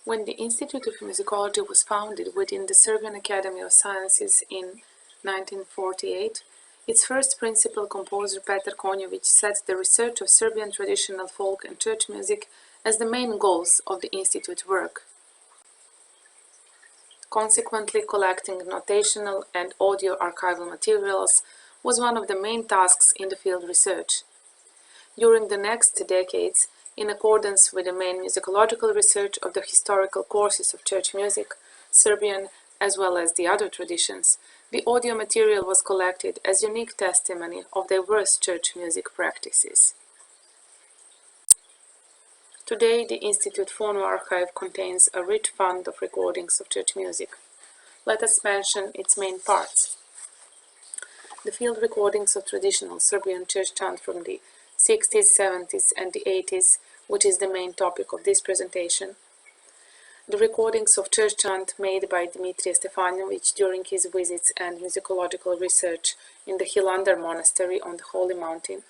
When the Institute of Musicology was founded within the Serbian Academy of Sciences in 1948, its first principal composer Petar Konjović set the research of Serbian traditional folk and church music as the main goals of the Institute work. Consequently, collecting notational and audio archival materials was one of the main tasks in the field research. During the next decades, in accordance with the main musicological research of the historical courses of church music, Serbian as well as the other traditions, the audio material was collected as unique testimony of diverse church music practices. Today, the Institute Phonoarchive contains a rich fund of recordings of church music. Let us mention its main parts. The field recordings of traditional Serbian church chant from the 60s, 70s and the 80s, which is the main topic of this presentation. The recordings of church chant made by Dimitrije Stefanović during his visits and musicological research in the Hilandar monastery on the Holy Mountain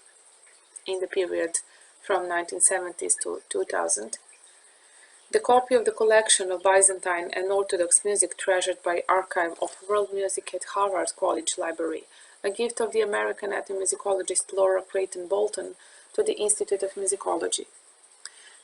in the period from 1970s to 2000. The copy of the collection of Byzantine and Orthodox music treasured by Archive of World Music at Harvard College Library, a gift of the American ethnomusicologist Laura Creighton Bolton to the Institute of Musicology.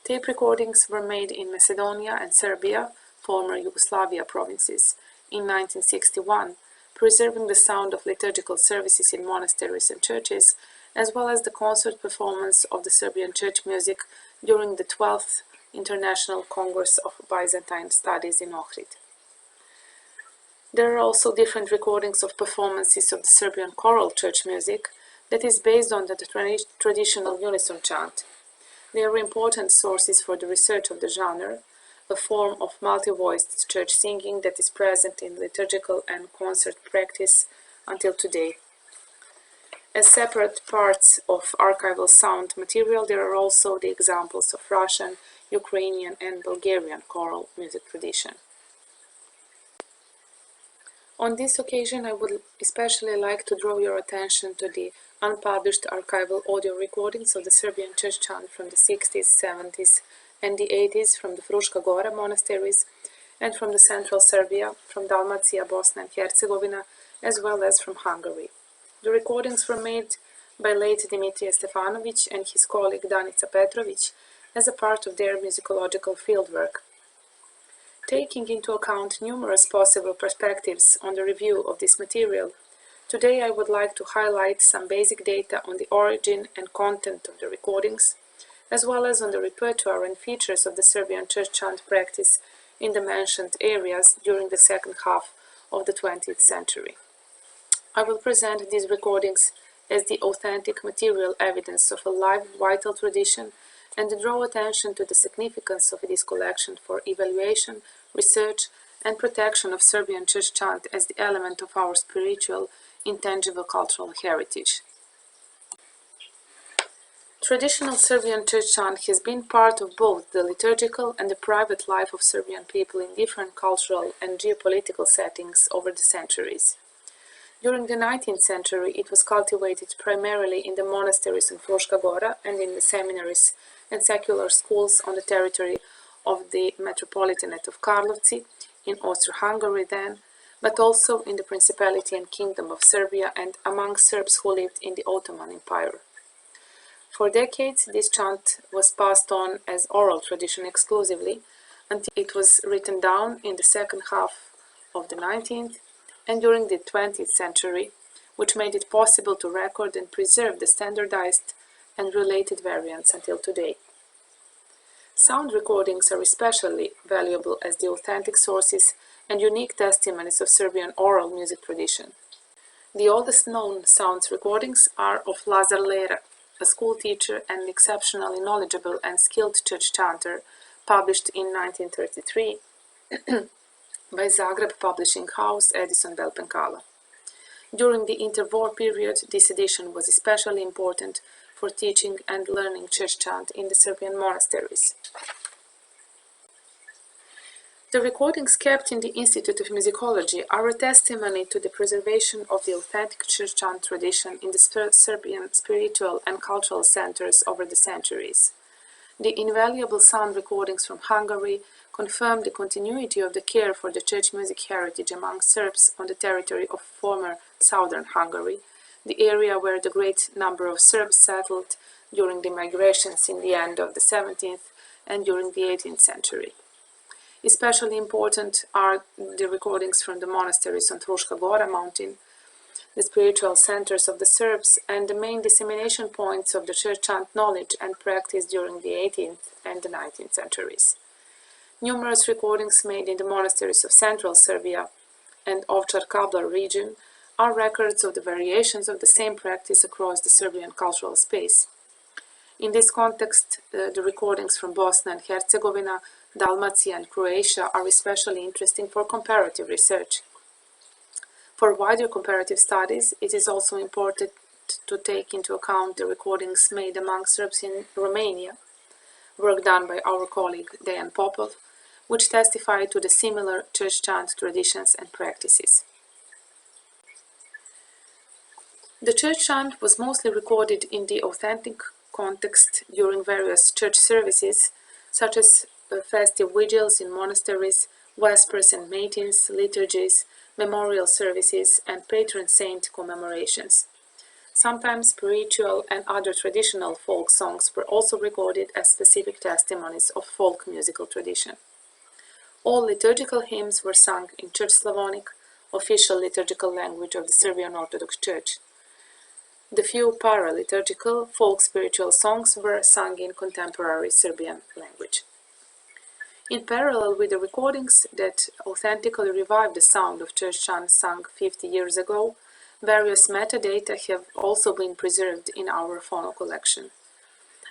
Tape recordings were made in Macedonia and Serbia, former Yugoslavia provinces, in 1961, preserving the sound of liturgical services in monasteries and churches, as well as the concert performance of the Serbian church music during the 12th International Congress of Byzantine Studies in Ohrid. There are also different recordings of performances of the Serbian choral church music that is based on the traditional unison chant. They are important sources for the research of the genre, a form of multi-voiced church singing that is present in liturgical and concert practice until today. As separate parts of archival sound material, there are also the examples of Russian, Ukrainian and Bulgarian choral music tradition. On this occasion, I would especially like to draw your attention to the unpublished archival audio recordings of the Serbian church chant from the 60s, 70s and the 80s from the Fruška Gora monasteries and from the central Serbia, from Dalmatia, Bosnia and Herzegovina, as well as from Hungary. The recordings were made by late Dimitrije Stefanović and his colleague Danica Petrović as a part of their musicological fieldwork. Taking into account numerous possible perspectives on the review of this material, today I would like to highlight some basic data on the origin and content of the recordings, as well as on the repertoire and features of the Serbian church chant practice in the mentioned areas during the second half of the 20th century. I will present these recordings as the authentic material evidence of a live, vital tradition and draw attention to the significance of this collection for evaluation, research, and protection of Serbian church chant as the element of our spiritual, intangible cultural heritage. Traditional Serbian church chant has been part of both the liturgical and the private life of Serbian people in different cultural and geopolitical settings over the centuries. During the 19th century, it was cultivated primarily in the monasteries in Fruška Gora and in the seminaries and secular schools on the territory of the Metropolitanate of Karlovci, in Austro-Hungary then, but also in the Principality and Kingdom of Serbia and among Serbs who lived in the Ottoman Empire. For decades, this chant was passed on as oral tradition exclusively, until it was written down in the second half of the 19th and during the 20th century, which made it possible to record and preserve the standardized and related variants until today. Sound recordings are especially valuable as the authentic sources and unique testimonies of Serbian oral music tradition. The oldest known sounds recordings are of Lazar Lera, a school teacher and exceptionally knowledgeable and skilled church chanter, published in 1933 by Zagreb Publishing House, Edison Belpenkala. During the interwar period, this edition was especially important for teaching and learning church chant in the Serbian monasteries. The recordings kept in the Institute of Musicology are a testimony to the preservation of the authentic church chant tradition in the Serbian spiritual and cultural centers over the centuries. The invaluable sound recordings from Hungary, confirmed the continuity of the care for the church music heritage among Serbs on the territory of former southern Hungary, the area where the great number of Serbs settled during the migrations in the end of the 17th and during the 18th century. Especially important are the recordings from the monasteries on Fruška Gora mountain, the spiritual centers of the Serbs, and the main dissemination points of the church chant knowledge and practice during the 18th and the 19th centuries. Numerous recordings made in the monasteries of central Serbia and Ovčar Kablar region are records of the variations of the same practice across the Serbian cultural space. In this context, the recordings from Bosnia and Herzegovina, Dalmatia and Croatia are especially interesting for comparative research. For wider comparative studies, it is also important to take into account the recordings made among Serbs in Romania, work done by our colleague Dejan Popov, which testify to the similar church chant traditions and practices. The church chant was mostly recorded in the authentic context during various church services, such as festive vigils in monasteries, vespers and matins, liturgies, memorial services, and patron saint commemorations. Sometimes spiritual and other traditional folk songs were also recorded as specific testimonies of folk musical tradition. All liturgical hymns were sung in Church Slavonic, official liturgical language of the Serbian Orthodox Church. The few para-liturgical folk spiritual songs were sung in contemporary Serbian language. In parallel with the recordings that authentically revived the sound of church chant sung 50 years ago, various metadata have also been preserved in our phono collection.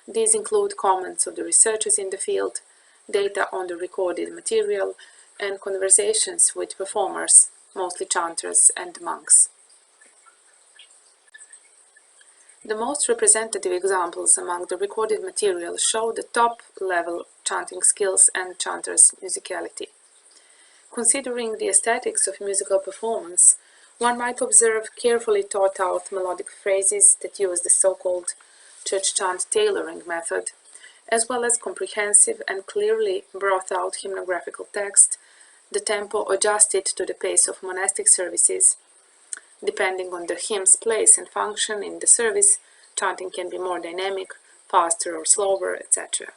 These include comments of the researchers in the field, data on the recorded material, and conversations with performers, mostly chanters and monks. The most representative examples among the recorded material show the top-level chanting skills and chanters' musicality. Considering the aesthetics of musical performance, one might observe carefully thought-out melodic phrases that use the so-called church chant tailoring method, as well as comprehensive and clearly brought-out hymnographical text, the tempo adjusted to the pace of monastic services. Depending on the hymn's place and function in the service, chanting can be more dynamic, faster or slower, etc.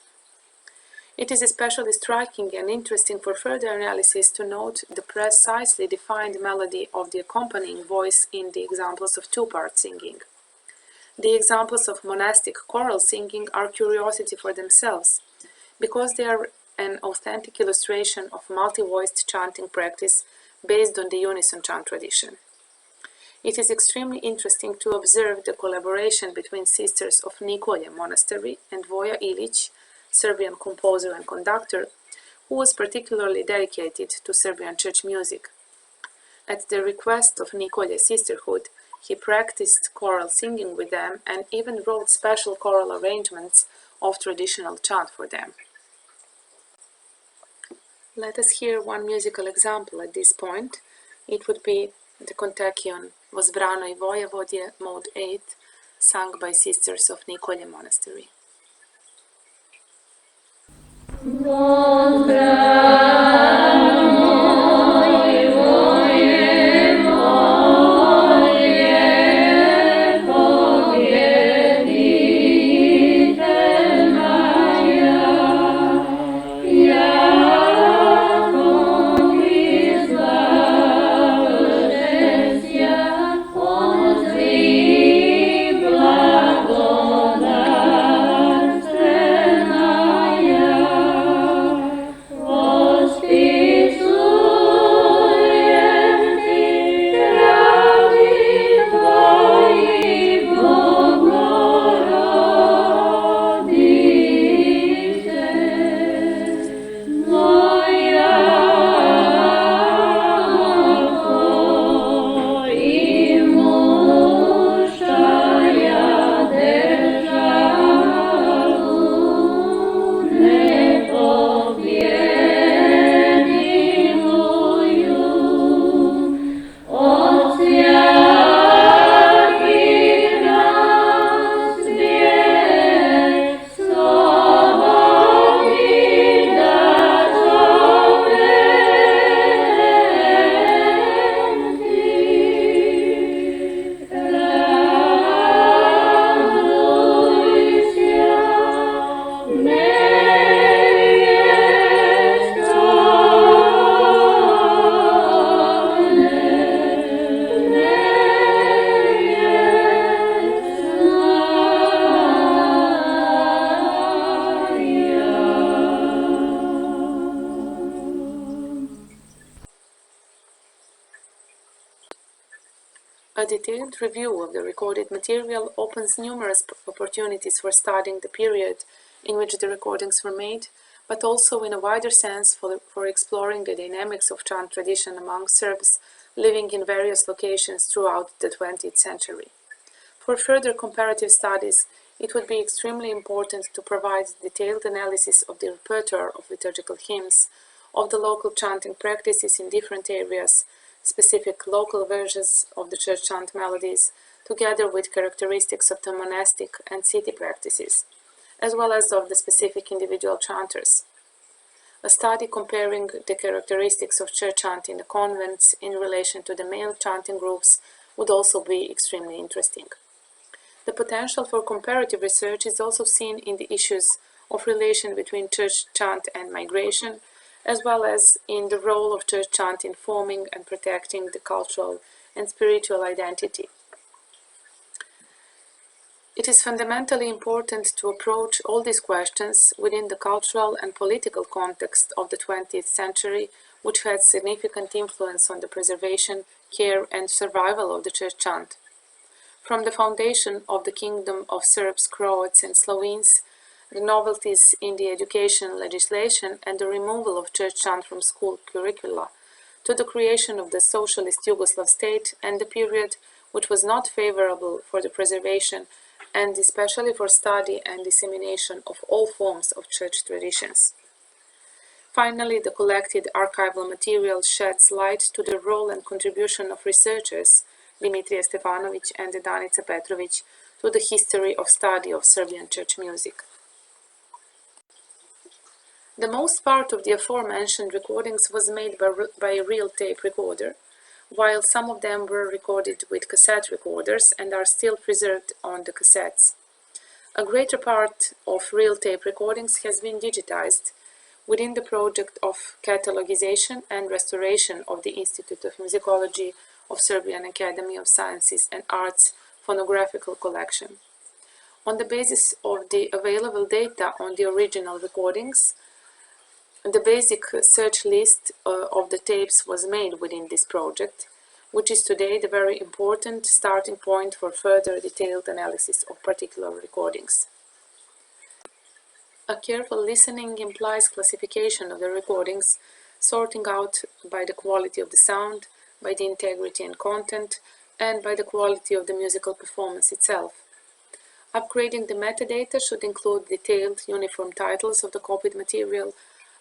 It is especially striking and interesting for further analysis to note the precisely defined melody of the accompanying voice in the examples of two-part singing. The examples of monastic choral singing are curiosity for themselves, because they are an authentic illustration of multi-voiced chanting practice based on the unison chant tradition. It is extremely interesting to observe the collaboration between sisters of Nikolje Monastery and Voja Ilić, Serbian composer and conductor, who was particularly dedicated to Serbian church music. At the request of Nikolje Sisterhood, he practiced choral singing with them and even wrote special choral arrangements of traditional chant for them. Let us hear one musical example at this point. It would be the Kontakion Возбранoj Vojevodje, Mode 8, sung by sisters of Nikolje Monastery. Господи, A detailed review of the recorded material opens numerous opportunities for studying the period in which the recordings were made, but also in a wider sense for exploring the dynamics of chant tradition among Serbs living in various locations throughout the 20th century. For further comparative studies, it would be extremely important to provide detailed analysis of the repertoire of liturgical hymns, of the local chanting practices in different areas, specific local versions of the church chant melodies, together with characteristics of the monastic and city practices, as well as of the specific individual chanters. A study comparing the characteristics of church chant in the convents in relation to the male chanting groups would also be extremely interesting. The potential for comparative research is also seen in the issues of relation between church chant and migration, as well as in the role of church chant in forming and protecting the cultural and spiritual identity. It is fundamentally important to approach all these questions within the cultural and political context of the 20th century, which had significant influence on the preservation, care, and survival of the church chant. From the foundation of the Kingdom of Serbs, Croats, and Slovenes, the novelties in the education legislation and the removal of church chant from school curricula, to the creation of the socialist Yugoslav state and the period which was not favorable for the preservation and especially for study and dissemination of all forms of church traditions. Finally, the collected archival material sheds light to the role and contribution of researchers Dimitrije Stefanović and Danica Petrović to the history of study of Serbian church music. The most part of the aforementioned recordings was made by a real tape recorder, while some of them were recorded with cassette recorders and are still preserved on the cassettes. A greater part of real tape recordings has been digitized within the project of Catalogization and Restoration of the Institute of Musicology of Serbian Academy of Sciences and Arts Phonographical collection. On the basis of the available data on the original recordings, the basic search list of the tapes was made within this project, which is today the very important starting point for further detailed analysis of particular recordings. A careful listening implies classification of the recordings, sorting out by the quality of the sound, by the integrity and content, and by the quality of the musical performance itself. Upgrading the metadata should include detailed, uniform titles of the copied material,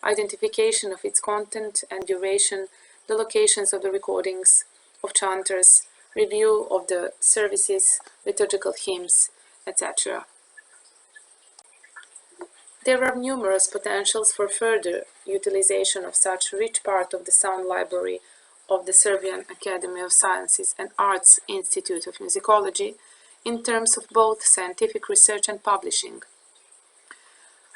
identification of its content and duration, the locations of the recordings of chanters, review of the services, liturgical hymns, etc. There are numerous potentials for further utilization of such rich part of the sound library of the Serbian Academy of Sciences and Arts Institute of Musicology in terms of both scientific research and publishing.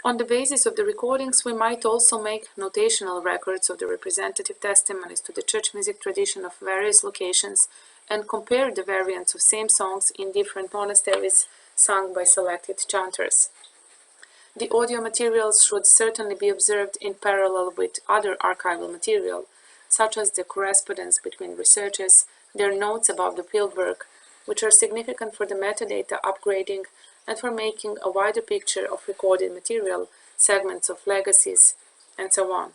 On the basis of the recordings, we might also make notational records of the representative testimonies to the church music tradition of various locations and compare the variants of same songs in different monasteries sung by selected chanters. The audio materials should certainly be observed in parallel with other archival material, such as the correspondence between researchers, their notes about the fieldwork, which are significant for the metadata upgrading and for making a wider picture of recorded material, segments of legacies, and so on.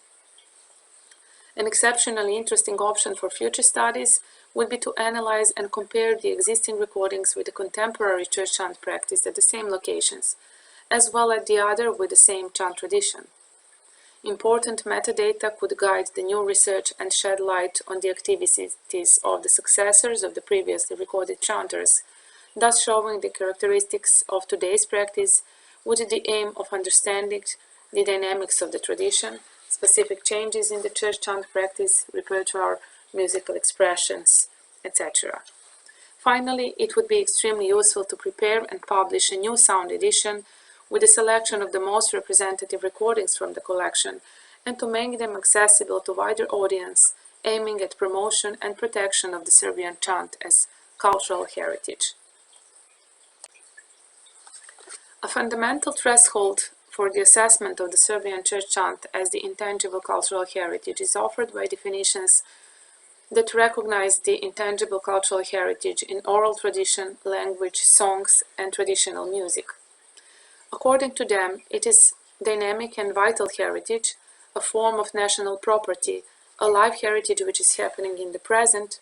An exceptionally interesting option for future studies would be to analyze and compare the existing recordings with the contemporary church chant practice at the same locations, as well as the other with the same chant tradition. Important metadata could guide the new research and shed light on the activities of the successors of the previously recorded chanters, thus showing the characteristics of today's practice with the aim of understanding the dynamics of the tradition, specific changes in the church chant practice, repertoire, musical expressions, etc. Finally, it would be extremely useful to prepare and publish a new sound edition with a selection of the most representative recordings from the collection and to make them accessible to wider audience, aiming at promotion and protection of the Serbian chant as cultural heritage. A fundamental threshold for the assessment of the Serbian church chant as the intangible cultural heritage is offered by definitions that recognize the intangible cultural heritage in oral tradition, language, songs, and traditional music. According to them, it is dynamic and vital heritage, a form of national property, a live heritage which is happening in the present,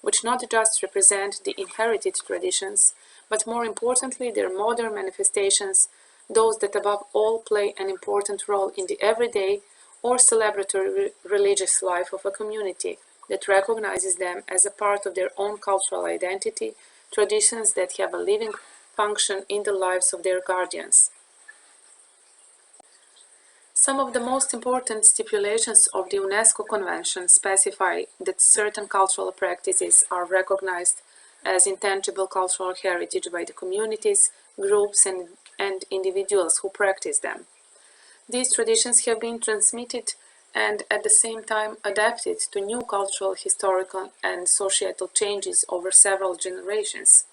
which not just represent the inherited traditions, but more importantly their modern manifestations, those that above all play an important role in the everyday or celebratory religious life of a community that recognizes them as a part of their own cultural identity, traditions that have a living function in the lives of their guardians. Some of the most important stipulations of the UNESCO Convention specify that certain cultural practices are recognized as intangible cultural heritage by the communities, groups, and individuals who practice them. These traditions have been transmitted and at the same time adapted to new cultural, historical, and societal changes over several generations.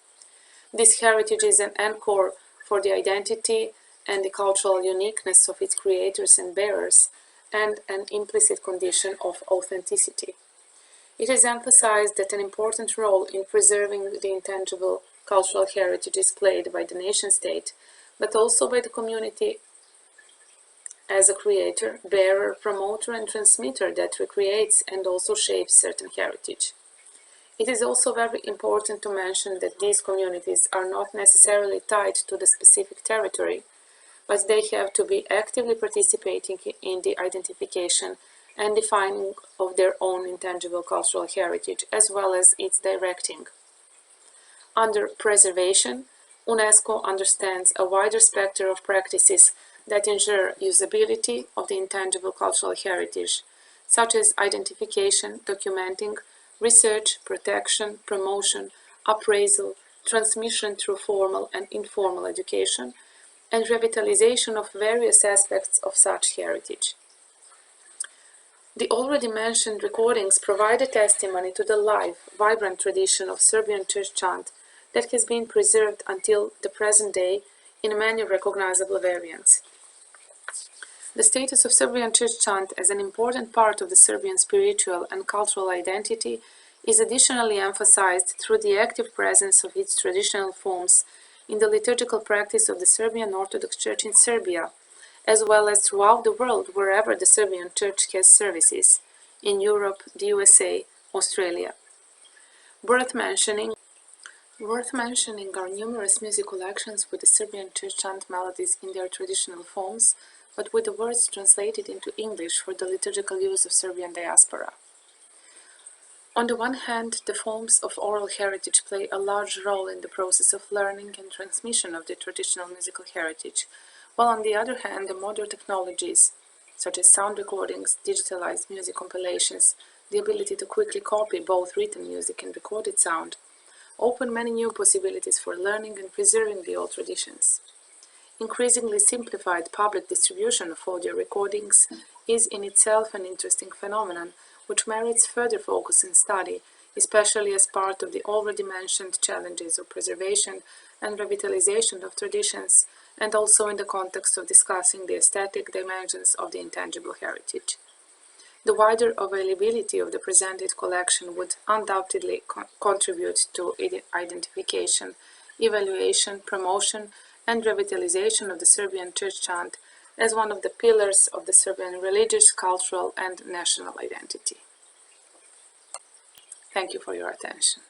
This heritage is an anchor for the identity and the cultural uniqueness of its creators and bearers, and an implicit condition of authenticity. It is emphasized that an important role in preserving the intangible cultural heritage is played by the nation-state, but also by the community as a creator, bearer, promoter, and transmitter that recreates and also shapes certain heritage. It is also very important to mention that these communities are not necessarily tied to the specific territory, but they have to be actively participating in the identification and defining of their own intangible cultural heritage, as well as its directing. Under preservation, UNESCO understands a wider spectrum of practices that ensure usability of the intangible cultural heritage, such as identification, documenting, research, protection, promotion, appraisal, transmission through formal and informal education, and revitalization of various aspects of such heritage. The already mentioned recordings provide a testimony to the live, vibrant tradition of Serbian Church Chant that has been preserved until the present day in many recognizable variants. The status of Serbian Church Chant as an important part of the Serbian spiritual and cultural identity is additionally emphasized through the active presence of its traditional forms in the liturgical practice of the Serbian Orthodox Church in Serbia, as well as throughout the world wherever the Serbian Church has services, in Europe, the USA, Australia. Worth mentioning are numerous music collections with the Serbian Church Chant melodies in their traditional forms, but with the words translated into English for the liturgical use of Serbian diaspora. On the one hand, the forms of oral heritage play a large role in the process of learning and transmission of the traditional musical heritage, while on the other hand, the modern technologies, such as sound recordings, digitalized music compilations, the ability to quickly copy both written music and recorded sound, open many new possibilities for learning and preserving the old traditions. Increasingly simplified public distribution of audio recordings is in itself an interesting phenomenon, which merits further focus and study, especially as part of the already mentioned challenges of preservation and revitalization of traditions, and also in the context of discussing the aesthetic dimensions of the intangible heritage. The wider availability of the presented collection would undoubtedly contribute to identification, evaluation, promotion, and revitalization of the Serbian Church Chant as one of the pillars of the Serbian religious, cultural, and national identity. Thank you for your attention.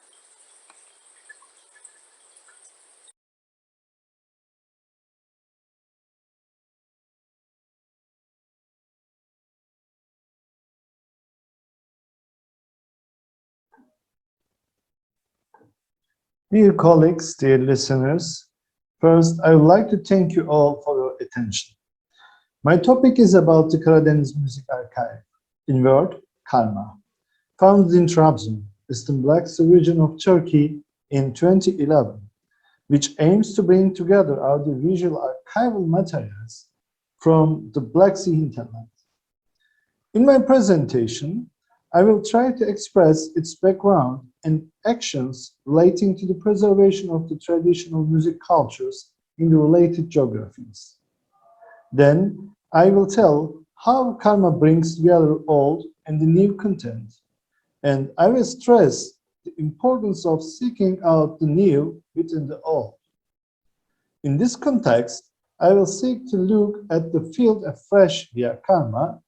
Dear colleagues, dear listeners, first I would like to thank you all for your attention. My topic is about the Karadeniz Music Archive, in word, Karma, founded in Trabzon, Eastern Black Sea region of Turkey in 2011, which aims to bring together audiovisual archival materials from the Black Sea hinterland. In my presentation, I will try to express its background and actions relating to the preservation of the traditional music cultures in the related geographies. Then, I will tell how Karma brings together old and the new content, and I will stress the importance of seeking out the new within the old. In this context, I will seek to look at the field afresh via Karma,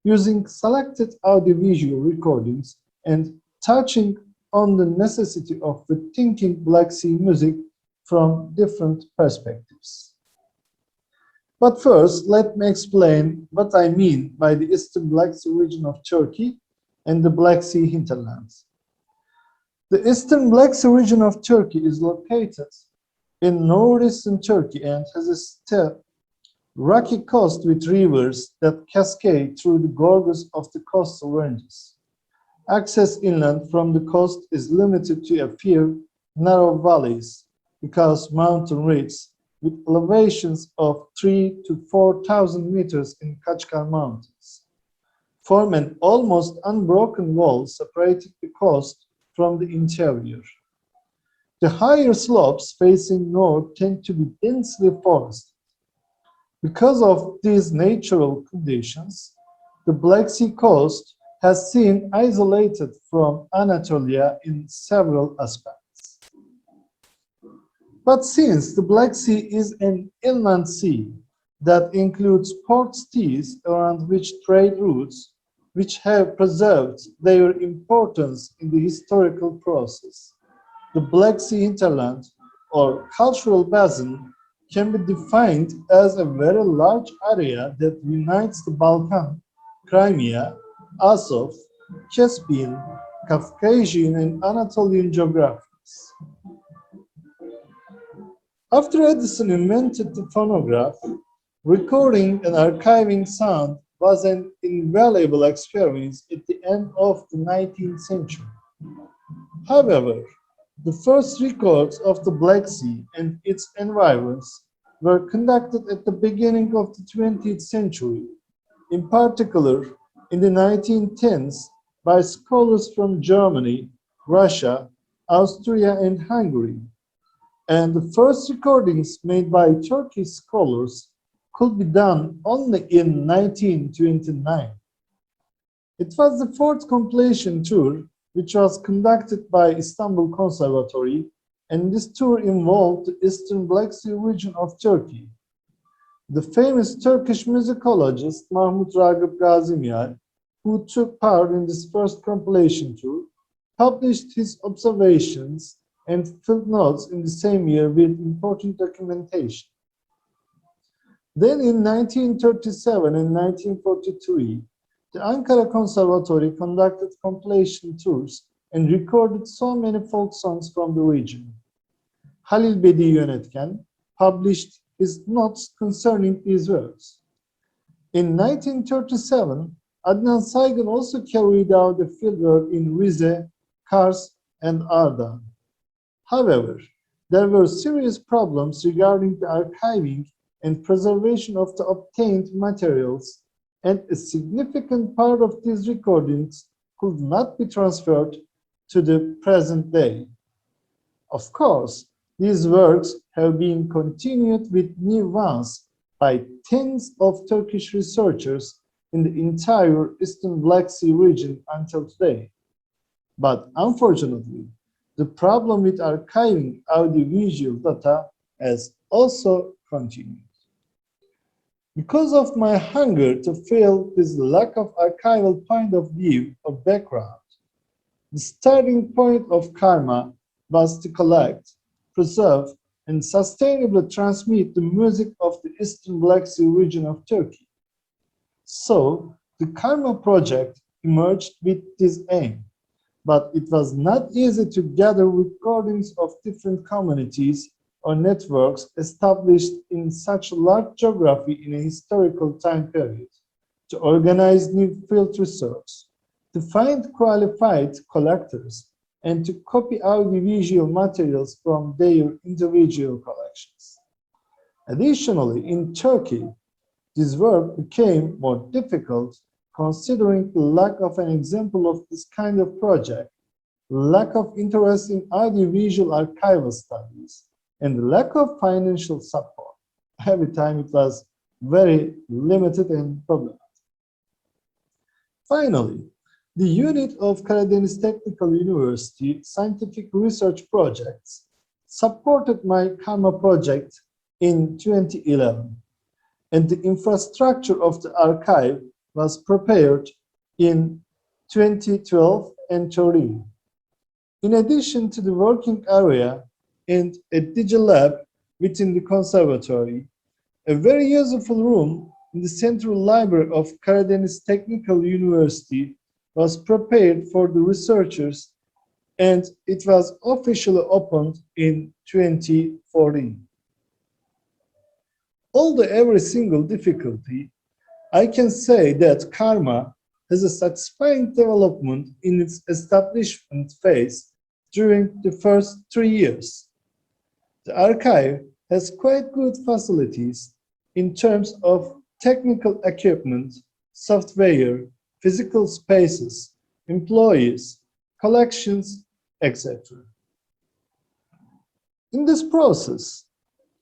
using selected audiovisual recordings and touching on the necessity of rethinking Black Sea music from different perspectives. But first, let me explain what I mean by the Eastern Black Sea region of Turkey and the Black Sea hinterlands. The Eastern Black Sea region of Turkey is located in northeastern Turkey and has a steep, rocky coast with rivers that cascade through the gorges of the coastal ranges. Access inland from the coast is limited to a few narrow valleys because mountain ridges with elevations of 3,000 to 4,000 meters in Kachkar Mountains form an almost unbroken wall separating the coast from the interior. The higher slopes facing north tend to be densely forested. Because of these natural conditions, the Black Sea coast has been isolated from Anatolia in several aspects. But since the Black Sea is an inland sea that includes port cities around which trade routes, which have preserved their importance in the historical process, the Black Sea hinterland, or cultural basin, can be defined as a very large area that unites the Balkan, Crimea, Azov, Caspian, Caucasian, and Anatolian geographies. After Edison invented the phonograph, recording and archiving sound was an invaluable experience at the end of the 19th century. However, the first records of the Black Sea and its environs were conducted at the beginning of the 20th century, in particular in the 1910s by scholars from Germany, Russia, Austria, and Hungary. And the first recordings made by Turkish scholars could be done only in 1929. It was the fourth compilation tour, which was conducted by Istanbul Conservatory, and this tour involved the Eastern Black Sea region of Turkey. The famous Turkish musicologist Mahmut Ragıp Gazimyar, who took part in this first compilation tour, published his observations and field notes in the same year with important documentation. Then in 1937 and 1943, the Ankara Conservatory conducted compilation tours and recorded so many folk songs from the region. Halil Bedi Yönetken published his notes concerning these works. In 1937, Adnan Saygın also carried out a fieldwork in Rize, Kars, and Ardahan. However, there were serious problems regarding the archiving and preservation of the obtained materials, and a significant part of these recordings could not be transferred to the present day. Of course, these works have been continued with new ones by tens of Turkish researchers in the entire Eastern Black Sea region until today. But unfortunately, the problem with archiving audiovisual data has also continued. Because of my hunger to fill this lack of archival point of view or background, the starting point of Karma was to collect, preserve, and sustainably transmit the music of the Eastern Black Sea region of Turkey. So, the Karma project emerged with this aim, but it was not easy to gather recordings of different communities or networks established in such a large geography in a historical time period, to organize new field research, to find qualified collectors, and to copy audiovisual materials from their individual collections. Additionally, in Turkey, this work became more difficult considering the lack of an example of this kind of project, lack of interest in audiovisual archival studies, and the lack of financial support. Every time it was very limited and problematic. Finally, The unit of Karadeniz Technical University Scientific Research Projects supported my Karma project in 2011, and the infrastructure of the archive was prepared in 2012 and 2013. In addition to the working area and a digital lab within the Conservatory, a very useful room in the Central Library of Karadeniz Technical University was prepared for the researchers, and it was officially opened in 2014. Although every single difficulty, I can say that Karma has a satisfying development in its establishment phase during the first 3 years. The archive has quite good facilities in terms of technical equipment, software, physical spaces, employees, collections, etc. In this process,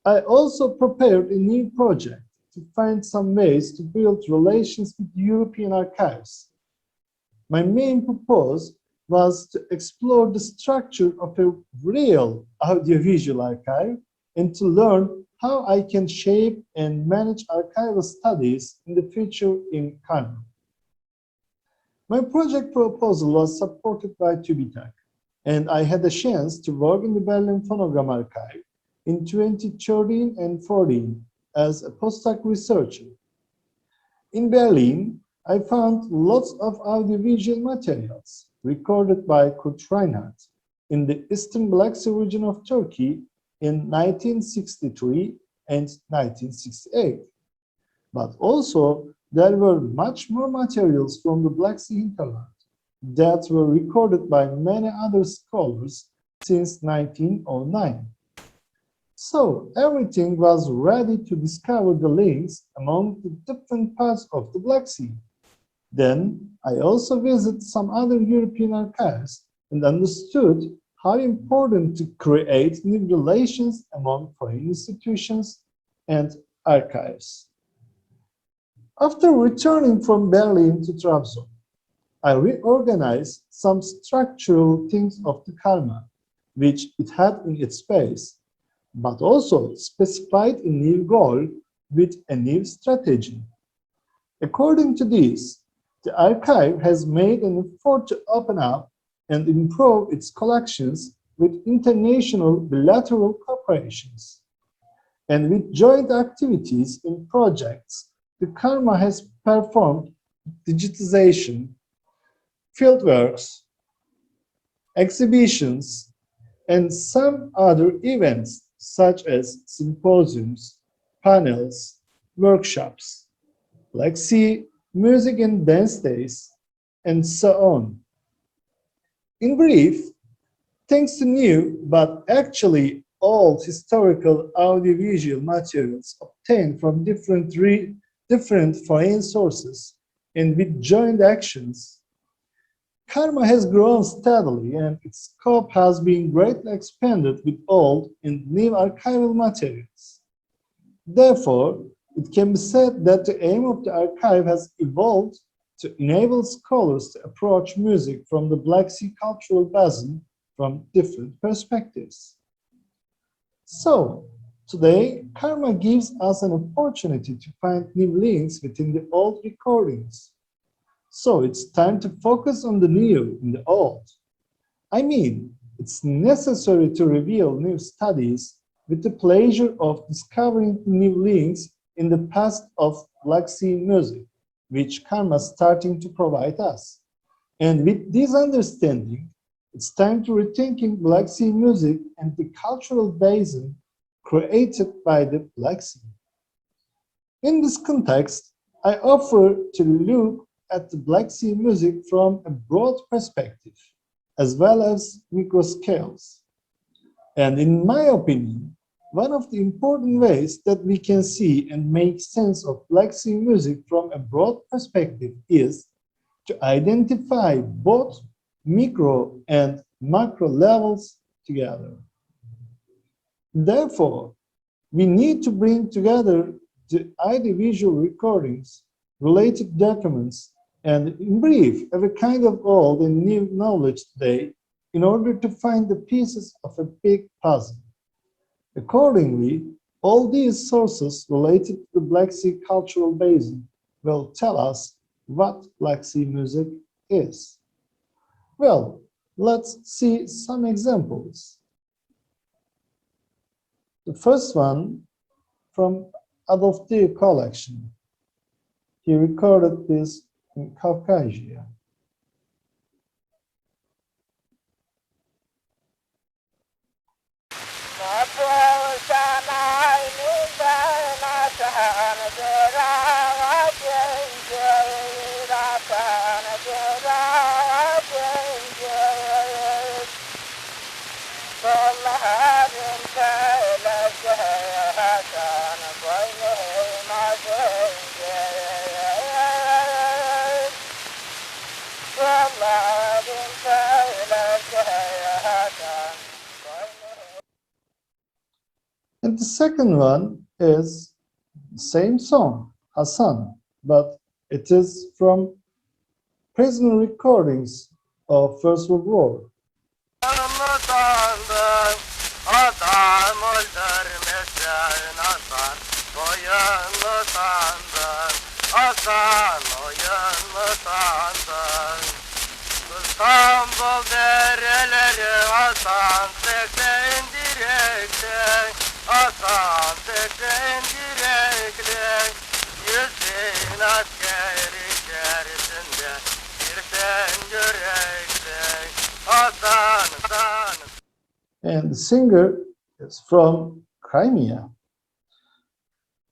I also prepared a new project to find some ways to build relations with European archives. My main purpose was to explore the structure of a real audiovisual archive and to learn how I can shape and manage archival studies in the future in Karma. My project proposal was supported by TÜBİTAK, and I had a chance to work in the Berlin Phonogram Archive in 2013 and 2014 as a postdoc researcher. In Berlin, I found lots of audiovisual materials recorded by Kurt Reinhardt in the Eastern Black Sea region of Turkey in 1963 and 1968. But also, there were much more materials from the Black Sea hinterland that were recorded by many other scholars since 1909. So everything was ready to discover the links among the different parts of the Black Sea. Then I also visited some other European archives and understood how important to create new relations among foreign institutions and archives. After returning from Berlin to Trabzon, I reorganized some structural things of the Karma, which it had in its space, but also specified a new goal with a new strategy. According to this, the archive has made an effort to open up and improve its collections with international bilateral cooperations. And with joint activities in projects, the Karma has performed digitization, fieldworks, exhibitions, and some other events such as symposiums, panels, workshops, lectures, music and dance days, and so on. In brief, thanks to new but actually old historical audiovisual materials obtained from different foreign sources and with joint actions, Karma has grown steadily and its scope has been greatly expanded with old and new archival materials. Therefore, it can be said that the aim of the archive has evolved to enable scholars to approach music from the Black Sea cultural basin from different perspectives. So, today, Karma gives us an opportunity to find new links within the old recordings. So, it's time to focus on the new in the old. I mean, it's necessary to reveal new studies with the pleasure of discovering new links in the past of Black Sea music, which Karma is starting to provide us. And with this understanding, it's time to rethinking Black Sea music and the cultural basin created by the Black Sea. In this context, I offer to look at the Black Sea music from a broad perspective, as well as micro scales. And in my opinion, one of the important ways that we can see and make sense of Black Sea music from a broad perspective is to identify both micro and macro levels together. Therefore, we need to bring together the audiovisual recordings, related documents, And in brief, every kind of old and new knowledge today in order to find the pieces of a big puzzle. Accordingly, all these sources related to the Black Sea cultural basin will tell us what Black Sea music is. Well, let's see some examples. The first one from Adolf Deer collection. He recorded this in Caucasia. And the second one is the same song, Hasan, but it is from prisoner recordings of First World War. And the singer is from Crimea.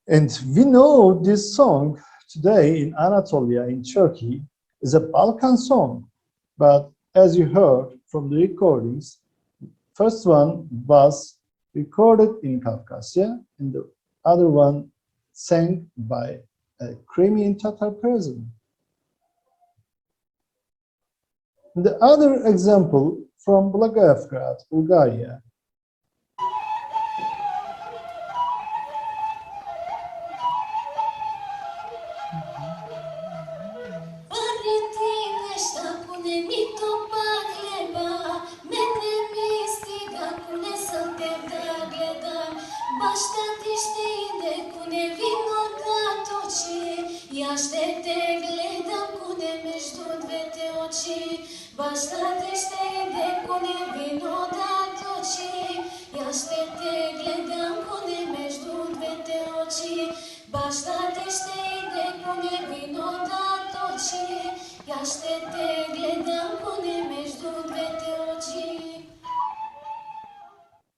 And we know this song today in Anatolia, in Turkey, is a Balkan song. But as you heard from the recordings, first one was recorded in Caucasia, and the other one sang by a Crimean Tatar person. The other example from Blagoevgrad, Bulgaria.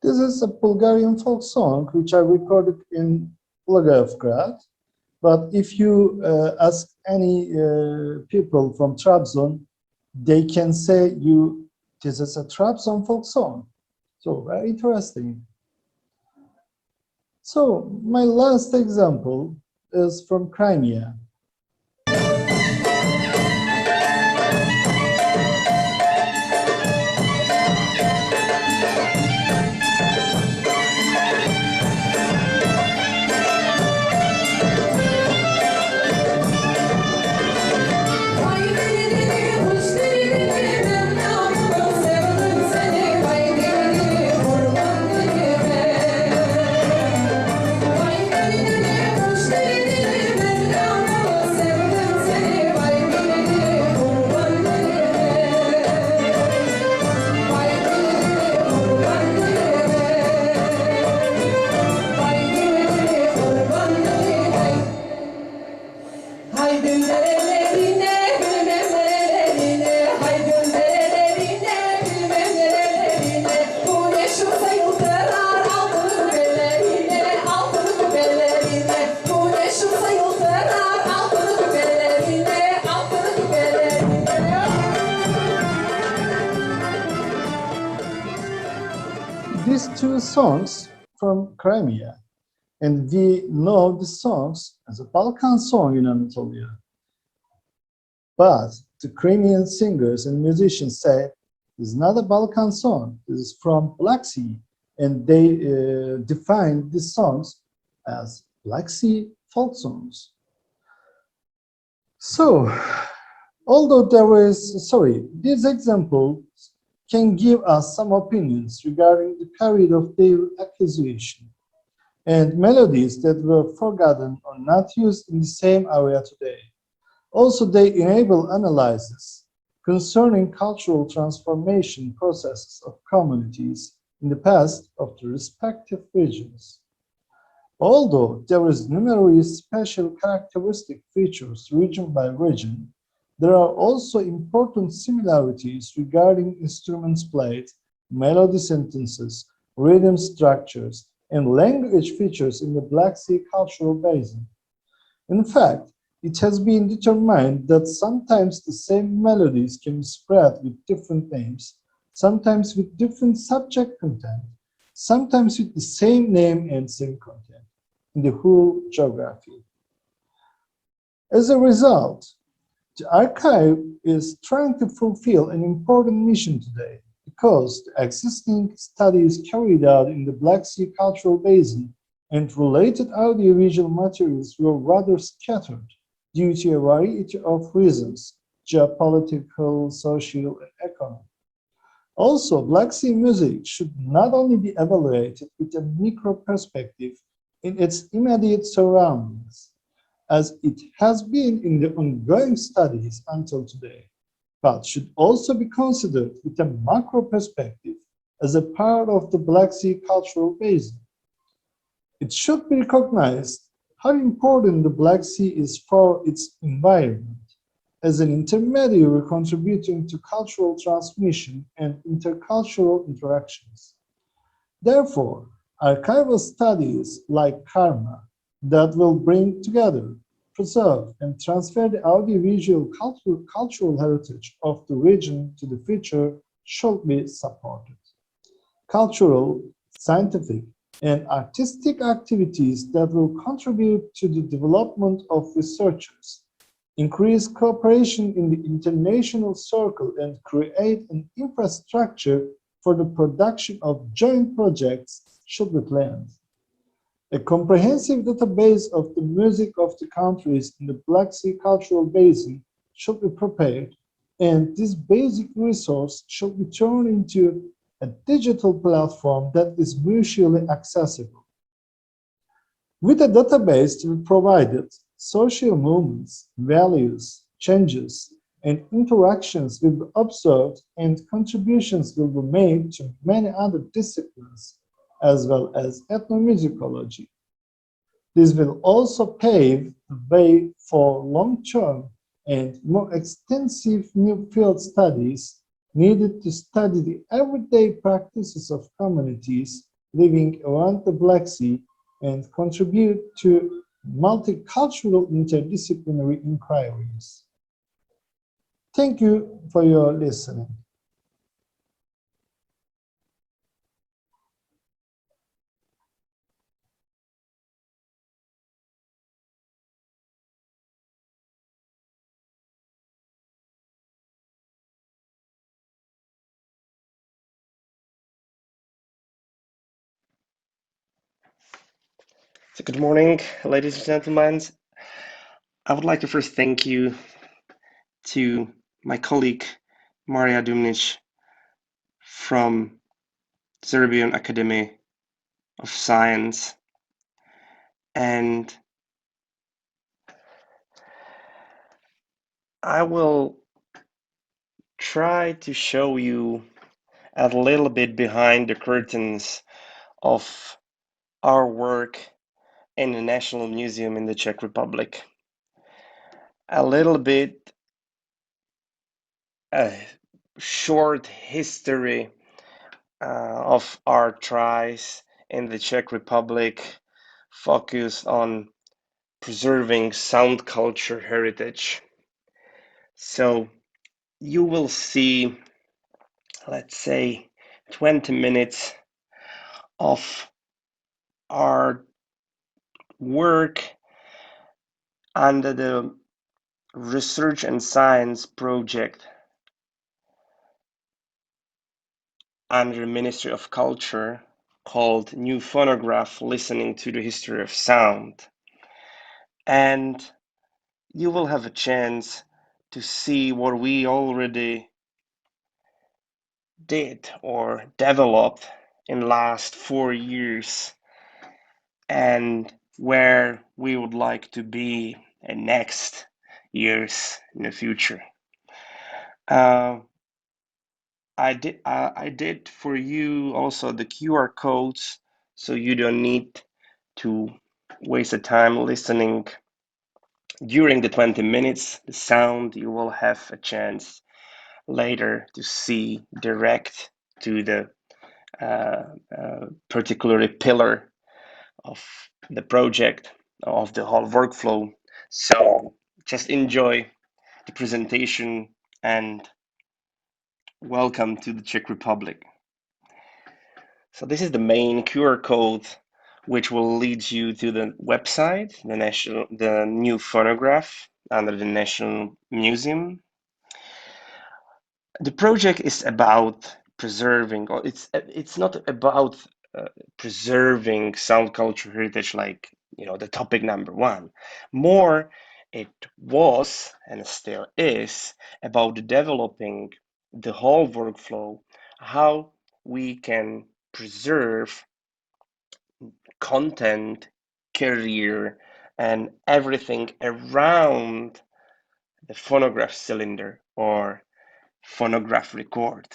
This is a Bulgarian folk song which I recorded in Blagoevgrad. But if you ask any people from Trabzon, they can say this is a Trabzon folk song. So very interesting. So my last example is from Crimea. These two songs from Crimea, and we know the songs as a Balkan song in Anatolia. But the Crimean singers and musicians say it's not a Balkan song, this is from Black Sea, and they define these songs as Black Sea folk songs. So, Although these examples can give us some opinions regarding the period of their acquisition and melodies that were forgotten or not used in the same area today. Also, they enable analysis concerning cultural transformation processes of communities in the past of the respective regions. Although there is numerous special characteristic features region by region, there are also important similarities regarding instruments played, melody sentences, rhythm structures, and language features in the Black Sea cultural basin. In fact, it has been determined that sometimes the same melodies can be spread with different names, sometimes with different subject content, sometimes with the same name and same content in the whole geography. As a result, the archive is trying to fulfill an important mission today because the existing studies carried out in the Black Sea cultural basin and related audiovisual materials were rather scattered due to a variety of reasons, geopolitical, social, and economic. Also, Black Sea music should not only be evaluated with a micro perspective in its immediate surroundings, as it has been in the ongoing studies until today, but should also be considered with a macro perspective as a part of the Black Sea cultural basin. It should be recognized how important the Black Sea is for its environment, as an intermediary contributing to cultural transmission and intercultural interactions. Therefore, archival studies like Karma that will bring together, preserve, and transfer the audiovisual cultural heritage of the region to the future should be supported. Cultural, scientific, and artistic activities that will contribute to the development of researchers, increase cooperation in the international circle, and create an infrastructure for the production of joint projects should be planned. A comprehensive database of the music of the countries in the Black Sea cultural basin should be prepared, and this basic resource should be turned into a digital platform that is mutually accessible. With a database to be provided, social movements, values, changes, and interactions will be observed and contributions will be made to many other disciplines, as well as ethnomusicology. This will also pave the way for long-term and more extensive new field studies needed to study the everyday practices of communities living around the Black Sea and contribute to multicultural interdisciplinary inquiries. Thank you for your listening. So good morning, ladies and gentlemen. I would like to first thank you to my colleague Marjanović from Serbian Academy of Science, and I will try to show you a little bit behind the curtains of our work in the National Museum in the Czech Republic. A little bit a short history of our tries in the Czech Republic focused on preserving sound culture heritage. So you will see, let's say, 20 minutes of our work under the research and science project under the Ministry of Culture called New Phonograph, Listening to the History of Sound. And you will have a chance to see what we already did or developed in the last 4 years and where we would like to be in next years in the future. I did for you also the QR codes, so you don't need to waste the time listening during the 20 minutes. The sound you will have a chance later to see direct to the particular pillar of the project, of the whole workflow. So just enjoy the presentation and welcome to the Czech Republic. So this is the main QR code which will lead you to the website, the new phonograph under the National Museum. The project is about preserving, or it's not about preserving sound culture heritage like the topic number one. More, it was and still is about developing the whole workflow, how we can preserve content, career, and everything around the phonograph cylinder or phonograph record,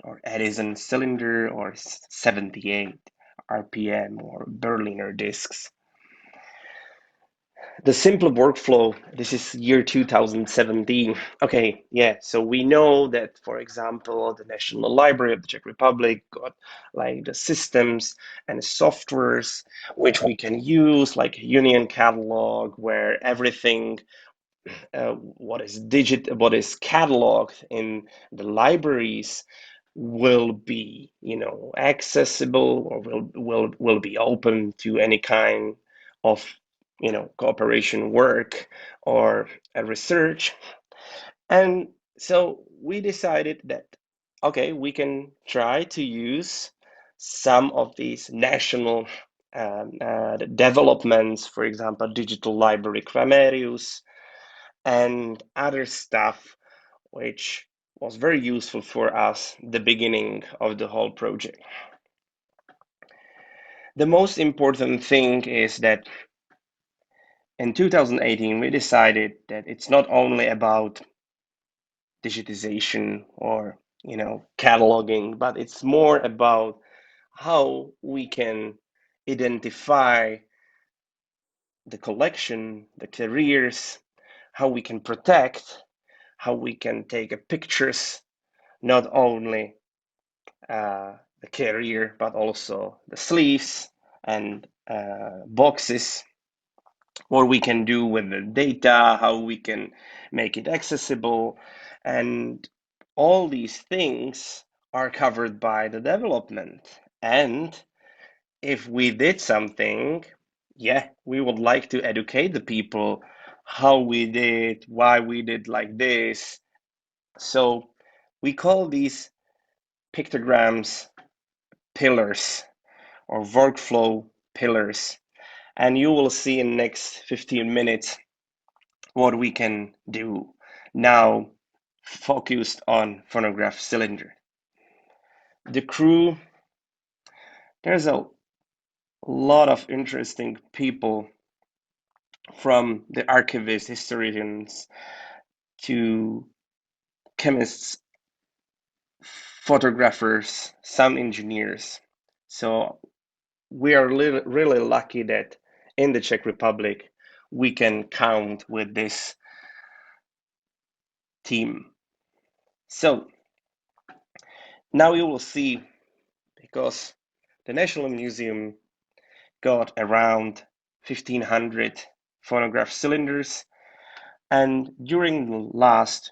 or Edison cylinder, or 78 RPM, or Berliner discs. The simple workflow, this is year 2017. Okay, yeah, so we know that, for example, the National Library of the Czech Republic got like the systems and softwares which we can use, like Union Catalog, where everything what is cataloged in the libraries will be accessible, or will be open to any kind of cooperation work or research. And so we decided that okay, we can try to use some of these national developments, for example, digital library Quamerius and other stuff, which was very useful for us the beginning of the whole project. The most important thing is that in 2018 we decided that it's not only about digitization or cataloging, but it's more about how we can identify the collection, the careers, how we can protect, how we can take pictures, not only the career, but also the sleeves and boxes, what we can do with the data, how we can make it accessible, and all these things are covered by the development. And if we did something, yeah, we would like to educate the people how we did, why we did like this. So we call these pictograms pillars or workflow pillars, and you will see in the next 15 minutes what we can do now, focused on phonograph cylinder. The crew, there's a lot of interesting people, from the archivists, historians, to chemists, photographers, sound engineers. So we are really lucky that in the Czech Republic we can count with this team. So now you will see, because the National Museum got around 1,500 phonograph cylinders, and during the last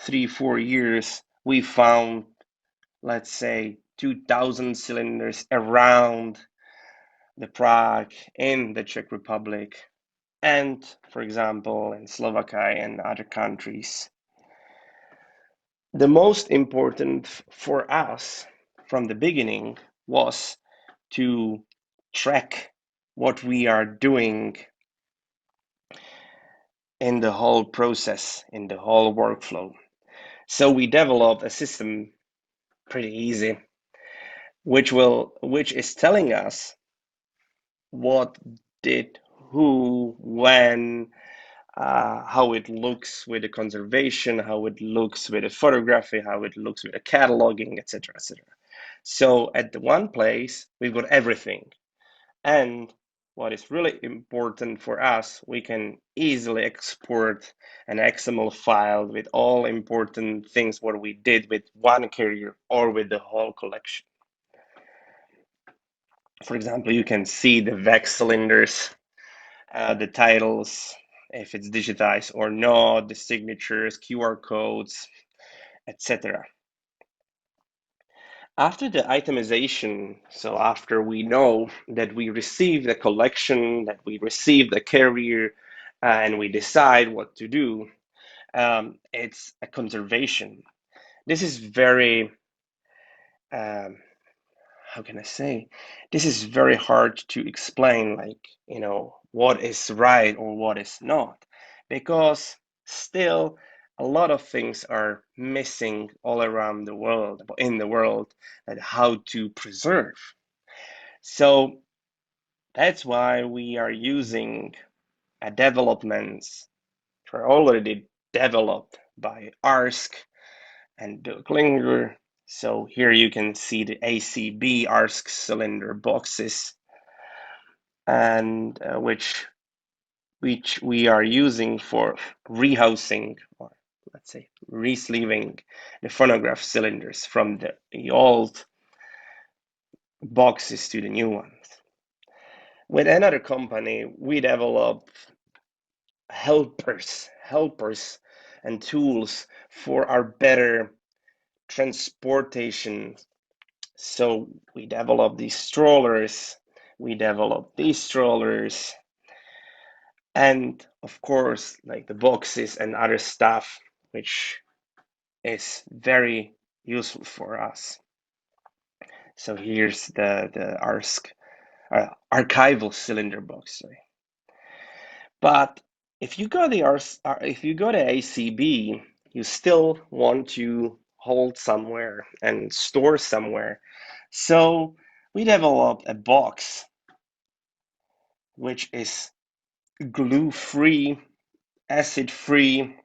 3-4 years we found, let's say, 2,000 cylinders around the Prague in the Czech Republic, and for example in Slovakia and other countries. The most important for us from the beginning was to track what we are doing in the whole process, in the whole workflow. So we developed a system pretty easy, which is telling us what did who, when, how it looks with the conservation, how it looks with the photography, how it looks with the cataloging, etc., etc. So at the one place, we've got everything. And what is really important for us, we can easily export an XML file with all important things what we did with one carrier or with the whole collection. For example, you can see the VEX cylinders, the titles, if it's digitized or not, the signatures, QR codes, etc. After the itemization, so after we know that we received a collection, that we received a carrier, and we decide what to do, it's a conservation. This is very, how can I say? This is very hard to explain, like, what is right or what is not, because still a lot of things are missing all around the world, in the world, and how to preserve. So that's why we are using developments that are already developed by ARSC and Bill Klinger. So here you can see the ACB ARSC cylinder boxes, and which we are using for rehousing, or let's say resleeving, the phonograph cylinders from the old boxes to the new ones. With another company, we developed helpers and tools for our better transportation. So we developed these strollers, and of course, like the boxes and other stuff, which is very useful for us. So here's the archival cylinder box. Sorry. But if you go the ACB, you still want to hold somewhere and store somewhere. So we developed a box which is glue-free, acid-free,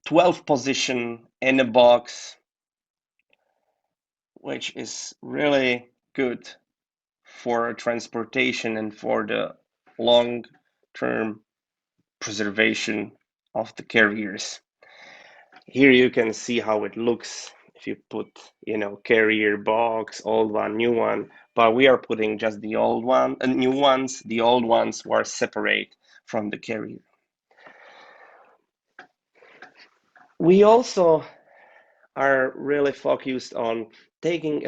12 position in a box, which is really good for transportation and for the long-term preservation of the carriers. Here you can see how it looks if you put, carrier box, old one, new one, but we are putting just the old one and new ones. The old ones were separate from the carrier. We also are really focused on taking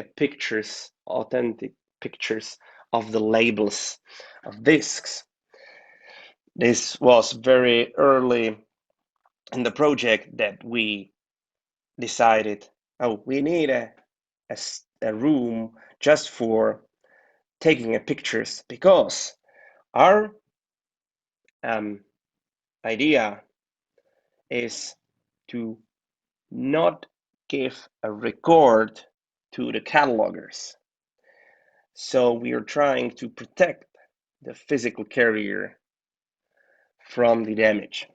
authentic pictures of the labels of discs. This was very early in the project that we decided, we need a room just for taking pictures, because our idea is to not give a record to the catalogers. So we are trying to protect the physical carrier from the damage.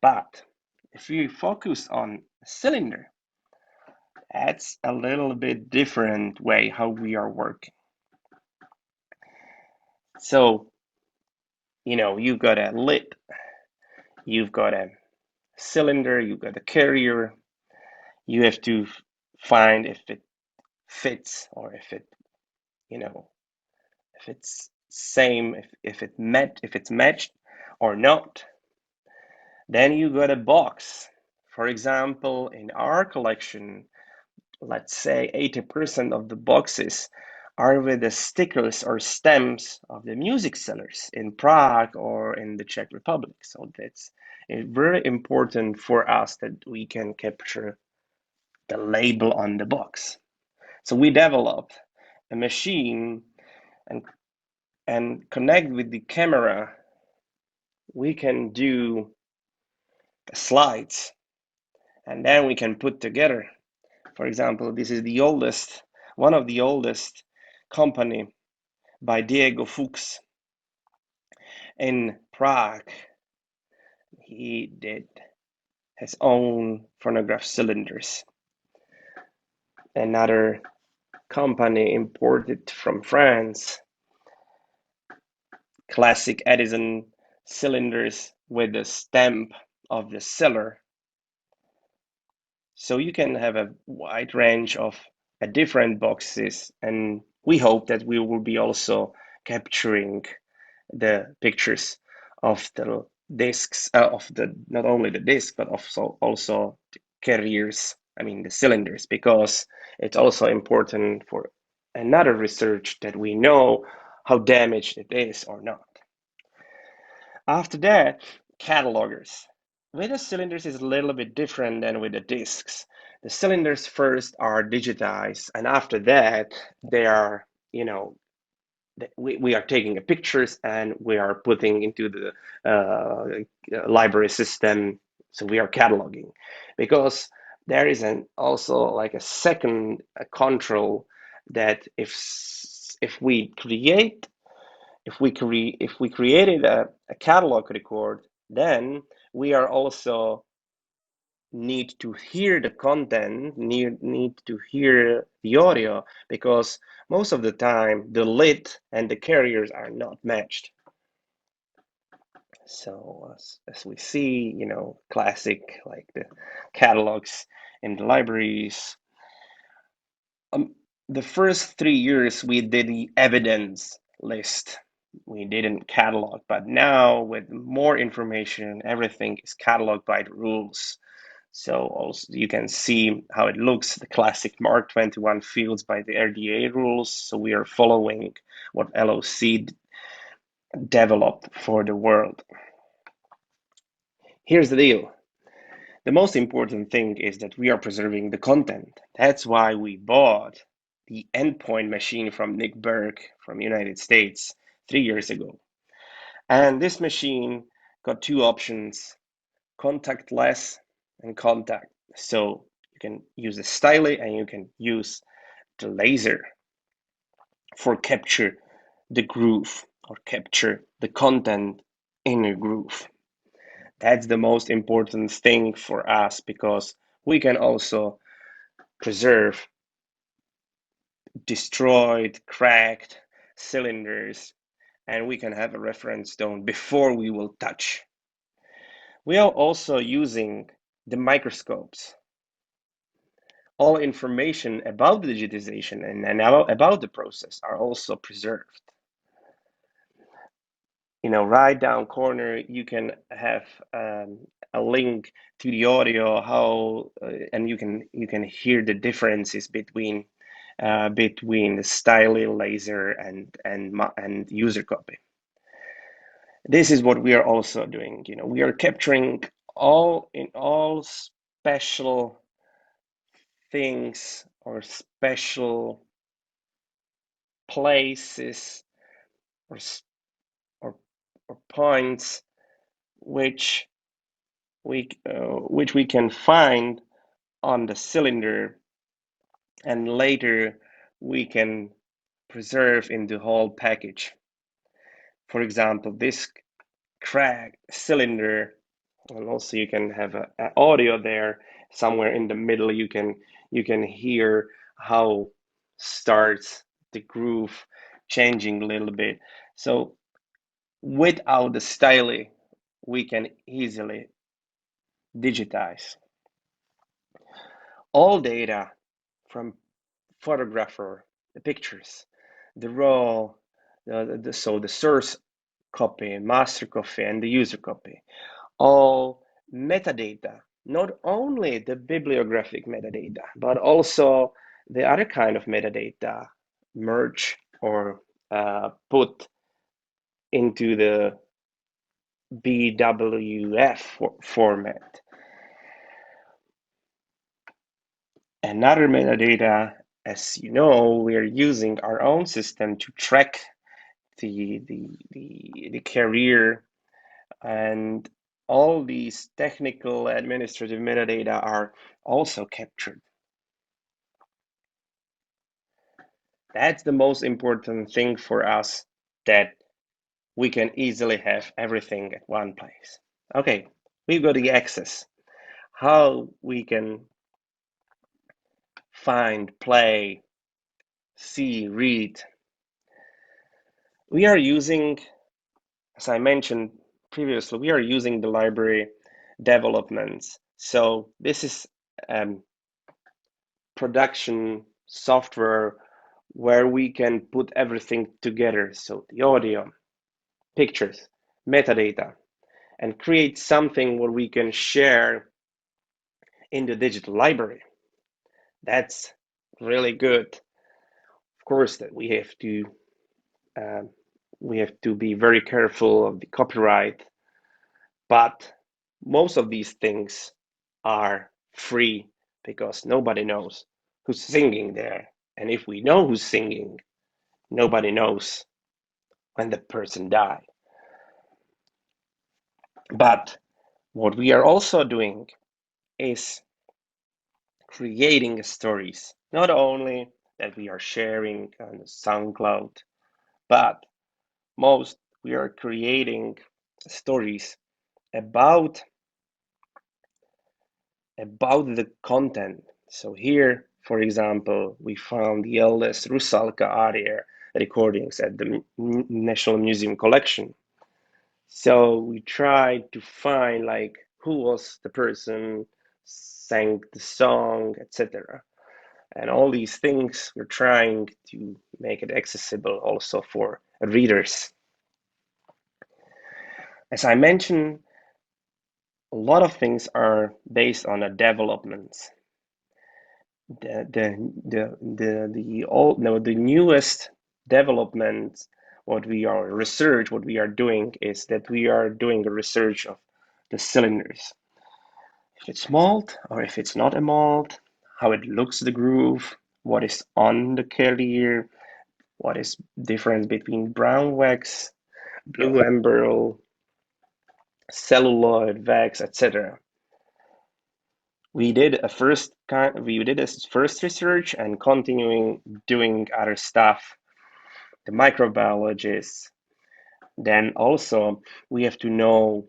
But if we focus on a cylinder, that's a little bit different way how we are working. So, you've got a lid, you've got a cylinder, you've got a carrier. You have to find if it fits, or if it's same, if it's matched or not. Then you got a box. For example, in our collection, let's say 80% of the boxes are with the stickers or stamps of the music sellers in Prague or in the Czech Republic. So that's very important for us that we can capture the label on the box. So we developed a machine and connect with the camera we can do slides, and then we can put together. For example, this is the oldest, one of the oldest company by Diego Fuchs in Prague. He did his own phonograph cylinders. Another company imported from France classic Edison cylinders with the stamp of the seller. So you can have a wide range of different boxes, and we hope that we will be also capturing the pictures of the discs, of the not only the disc but also the carriers, I mean the cylinders, because it's also important for another research that we know how damaged it is or not. After that, catalogers. With the cylinders is a little bit different than with the discs. The cylinders first are digitized, and after that they are, we are taking pictures and we are putting into the library system. So we are cataloging, because there is also like a second control, that if we created a catalog record, then we are also need to hear the content, need to hear the audio, because most of the time the lid and the carriers are not matched. So as we see, classic like the catalogs in the libraries. The first 3 years we did the evidence list. We didn't catalog, but now with more information, everything is cataloged by the rules. So also you can see how it looks, the classic Mark 21 fields by the RDA rules. So we are following what LOC developed for the world. Here's the deal. The most important thing is that we are preserving the content. That's why we bought the endpoint machine from Nick Berg from United States 3 years ago. And this machine got two options, contactless and contact. So you can use the stylet and you can use the laser for capture the groove or capture the content in a groove. That's the most important thing for us, because we can also preserve destroyed, cracked cylinders, and we can have a reference stone before we will touch. We are also using the microscopes. All information about the digitization and about the process are also preserved. Right down corner, you can have a link to the audio, and you can hear the differences between the styling, laser, and user copy. This is what we are also doing. We are capturing all special things or special places or points which we can find on the cylinder, and later we can preserve in the whole package. For example, this cracked cylinder, and also you can have an audio there somewhere in the middle. You can hear how starts the groove changing a little bit. So without the styling, we can easily digitize all data from photographer, the pictures, the raw, so the source copy, master copy, and the user copy. All metadata, not only the bibliographic metadata, but also the other kind of metadata, merge or put into the BWF format. Another metadata, as you know, we are using our own system to track the carrier And all these technical administrative metadata are also captured. That's the most important thing for us, that we can easily have everything at one place. Okay, we've got the access. How we can find, play, see, read. We are using, as I mentioned previously, we are using the library developments. So this is production software where we can put everything together. So the audio, pictures, metadata, and create something what we can share in the digital library. That's really good. Of course, that we have to be very careful of the copyright, but most of these things are free because nobody knows who's singing there. And if we know who's singing, nobody knows when the person died. But what we are also doing is creating stories, not only that we are sharing on SoundCloud, but most we are creating stories about the content. So here, for example, we found the eldest Rusalka aria recordings at the National Museum collection. So we tried to find like who was the person, sang the song, etc. And all these things we're trying to make it accessible also for readers. As I mentioned, a lot of things are based on the developments. The newest development, what we are doing is that we are doing a research of the cylinders. If it's mold or if it's not a mold, how it looks, the groove, what is on the carrier, what is difference between brown wax, blue amber, celluloid wax, etc. We did a first research and continuing doing other stuff, the microbiologists. Then also we have to know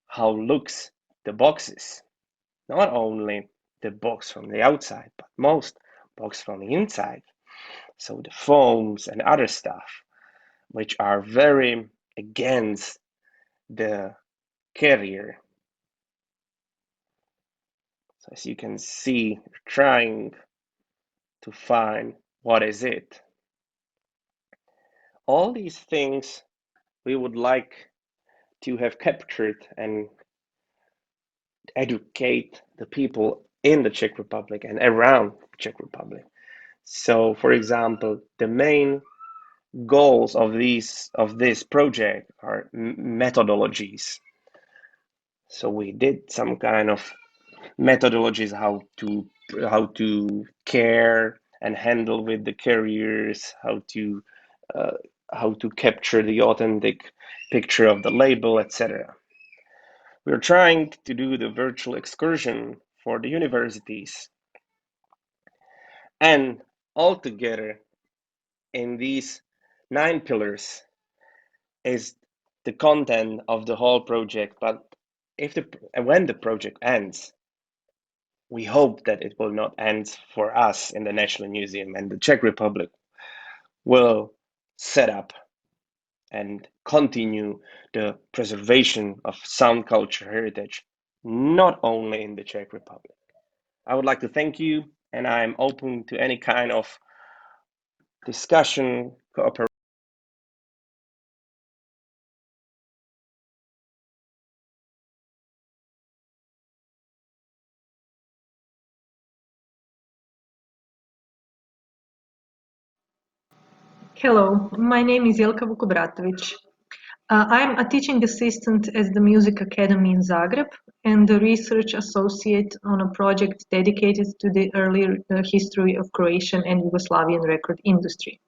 how looks the boxes, not only the box from the outside, but most box from the inside. So the foams and other stuff, which are very against the carrier. So as you can see, we're trying to find what is it. All these things we would like to have captured and educate the people in the Czech Republic and around the Czech Republic. So, for example, the main goals of this project are methodologies. So we did some kind of methodologies how to care and handle with the carriers, how to capture the authentic picture of the label, etc. We're trying to do the virtual excursion for the universities, and altogether in these 9 pillars is the content of the whole project. But when the project ends, we hope that it will not end for us in the National Museum, and the Czech Republic will set up and continue the preservation of sound culture heritage, not only in the Czech Republic. I would like to thank you, and I'm open to any kind of discussion, cooperation. Hello, my name is Jelka Vukobratović. I'm a teaching assistant at the Music Academy in Zagreb and a research associate on a project dedicated to the early history of Croatian and Yugoslavian record industry.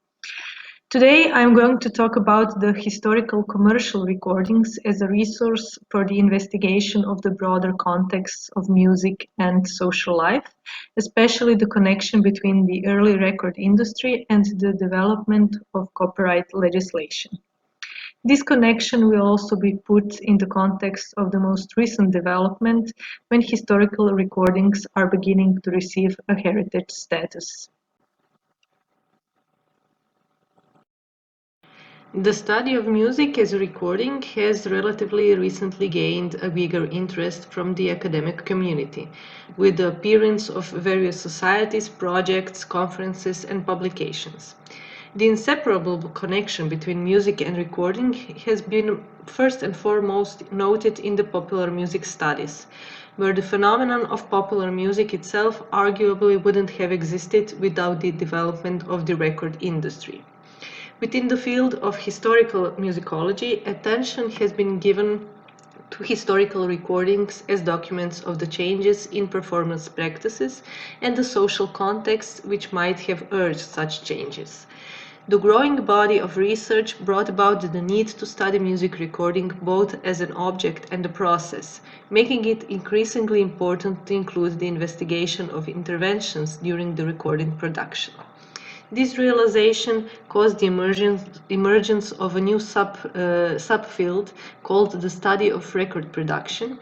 Today, I'm going to talk about the historical commercial recordings as a resource for the investigation of the broader context of music and social life, especially the connection between the early record industry and the development of copyright legislation. This connection will also be put in the context of the most recent development when historical recordings are beginning to receive a heritage status. The study of music as a recording has relatively recently gained a bigger interest from the academic community, with the appearance of various societies, projects, conferences, and publications. The inseparable connection between music and recording has been first and foremost noted in the popular music studies, where the phenomenon of popular music itself arguably wouldn't have existed without the development of the record industry. Within the field of historical musicology, attention has been given to historical recordings as documents of the changes in performance practices and the social context which might have urged such changes. The growing body of research brought about the need to study music recording both as an object and a process, making it increasingly important to include the investigation of interventions during the recording production. This realization caused the emergence of a new subfield called the study of record production,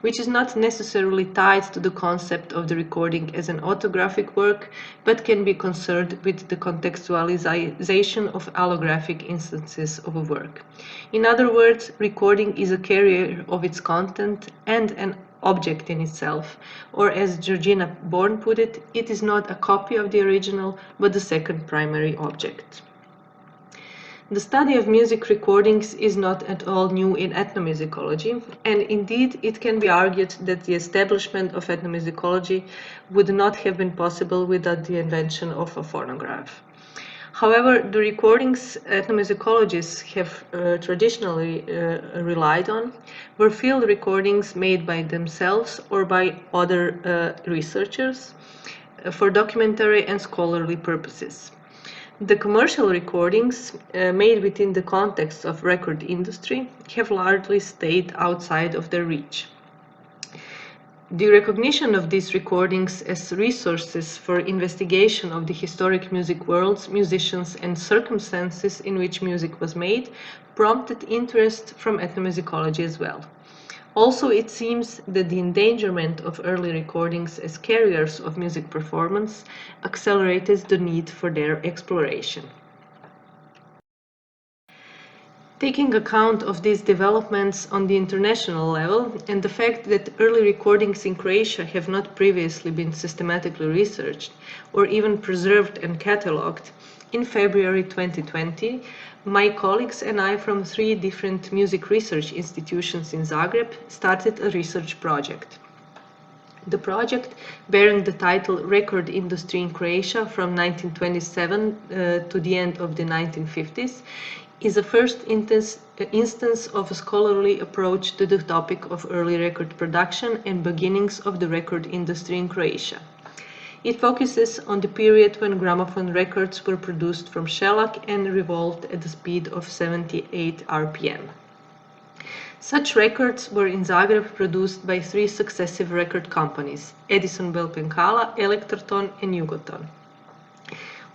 which is not necessarily tied to the concept of the recording as an autographic work, but can be concerned with the contextualization of allographic instances of a work. In other words, recording is a carrier of its content and an object in itself, or as Georgina Born put it, it is not a copy of the original, but the second primary object. The study of music recordings is not at all new in ethnomusicology, and indeed it can be argued that the establishment of ethnomusicology would not have been possible without the invention of a phonograph. However, the recordings ethnomusicologists have traditionally relied on were field recordings made by themselves or by other researchers for documentary and scholarly purposes. The commercial recordings made within the context of record industry have largely stayed outside of their reach. The recognition of these recordings as resources for investigation of the historic music worlds, musicians, and circumstances in which music was made prompted interest from ethnomusicology as well. Also, it seems that the endangerment of early recordings as carriers of music performance accelerated the need for their exploration. Taking account of these developments on the international level and the fact that early recordings in Croatia have not previously been systematically researched or even preserved and catalogued, in February 2020, my colleagues and I from 3 different music research institutions in Zagreb started a research project. The project, bearing the title Record Industry in Croatia from 1927 to the end of the 1950s, is a first instance of a scholarly approach to the topic of early record production and beginnings of the record industry in Croatia. It focuses on the period when gramophone records were produced from shellac and revolved at the speed of 78 RPM. Such records were in Zagreb produced by 3 successive record companies, Edison Belpenkala, Elektroton and Jugoton.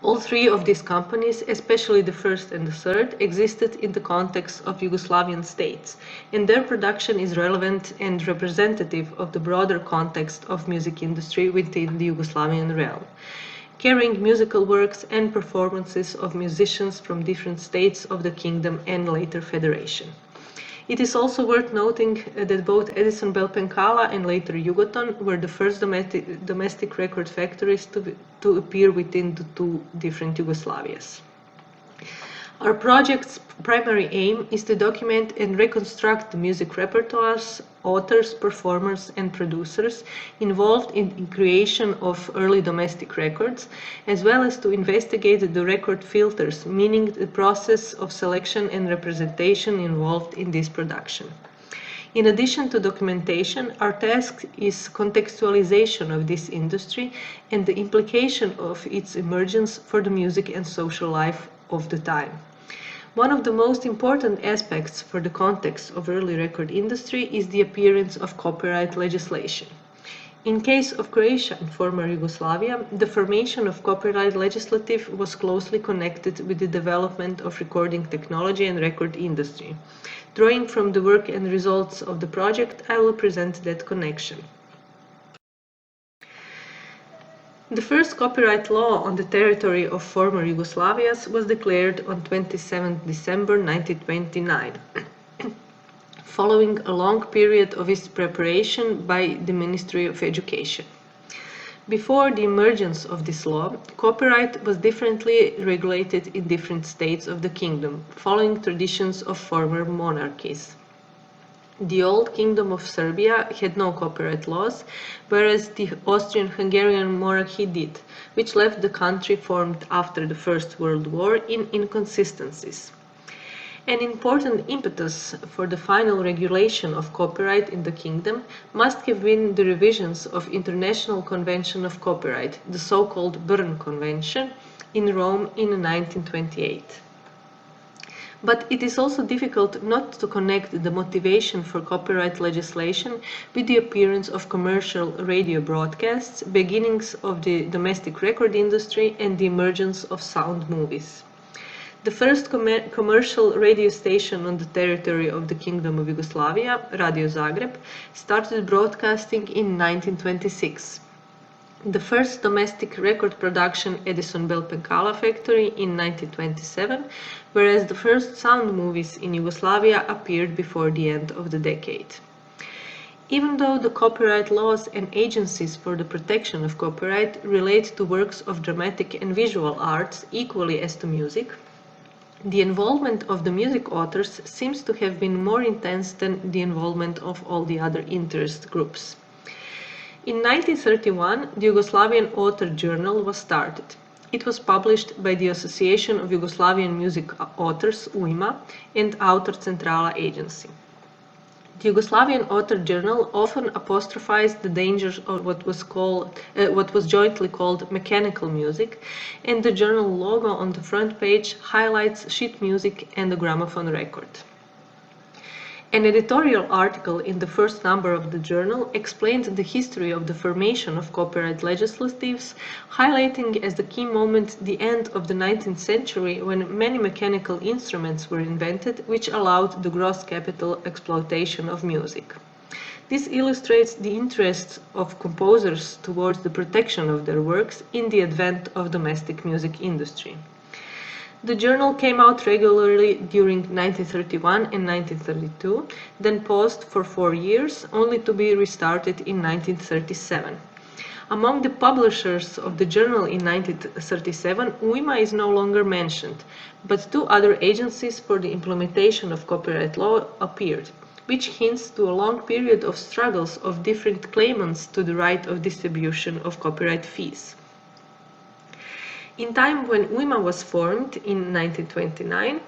All 3 of these companies, especially the first and the third, existed in the context of Yugoslavian states, and their production is relevant and representative of the broader context of music industry within the Yugoslavian realm, carrying musical works and performances of musicians from different states of the kingdom and later federation. It is also worth noting that both Edison Belpenkala and later Jugoton were the first domestic record factories to appear within the 2 different Yugoslavias. Our project's primary aim is to document and reconstruct the music repertoires, authors, performers, and producers involved in the creation of early domestic records, as well as to investigate the record filters, meaning the process of selection and representation involved in this production. In addition to documentation, our task is contextualization of this industry and the implication of its emergence for the music and social life of the time. One of the most important aspects for the context of early record industry is the appearance of copyright legislation. In case of Croatia and former Yugoslavia, the formation of copyright legislative was closely connected with the development of recording technology and record industry. Drawing from the work and results of the project, I will present that connection. The first copyright law on the territory of former Yugoslavia was declared on 27 December 1929. Following a long period of its preparation by the Ministry of Education. Before the emergence of this law, copyright was differently regulated in different states of the kingdom, following traditions of former monarchies. The old Kingdom of Serbia had no copyright laws, whereas the Austrian-Hungarian monarchy did, which left the country formed after the First World War in inconsistencies. An important impetus for the final regulation of copyright in the kingdom must have been the revisions of International Convention of Copyright, the so-called Bern Convention, in Rome in 1928. But it is also difficult not to connect the motivation for copyright legislation with the appearance of commercial radio broadcasts, beginnings of the domestic record industry, and the emergence of sound movies. The first commercial radio station on the territory of the Kingdom of Yugoslavia, Radio Zagreb, started broadcasting in 1926. The first domestic record production, Edison Bell Penkala factory, in 1927, whereas the first sound movies in Yugoslavia appeared before the end of the decade. Even though the copyright laws and agencies for the protection of copyright relate to works of dramatic and visual arts equally as to music, the involvement of the music authors seems to have been more intense than the involvement of all the other interest groups. In 1931, the Yugoslavian Author Journal was started. It was published by the Association of Yugoslavian Music Authors, UIMA, and Autor Centrala agency. The Yugoslavian Author Journal often apostrophized the dangers of what was jointly called mechanical music, and the journal logo on the front page highlights sheet music and a gramophone record. An editorial article in the first number of the journal explained the history of the formation of copyright legislatives, highlighting as the key moment the end of the 19th century when many mechanical instruments were invented which allowed the gross capital exploitation of music. This illustrates the interest of composers towards the protection of their works in the advent of domestic music industry. The journal came out regularly during 1931 and 1932, then paused for 4 years, only to be restarted in 1937. Among the publishers of the journal in 1937, UIMA is no longer mentioned, but 2 other agencies for the implementation of copyright law appeared, which hints to a long period of struggles of different claimants to the right of distribution of copyright fees. In time when UIMA was formed in 1929,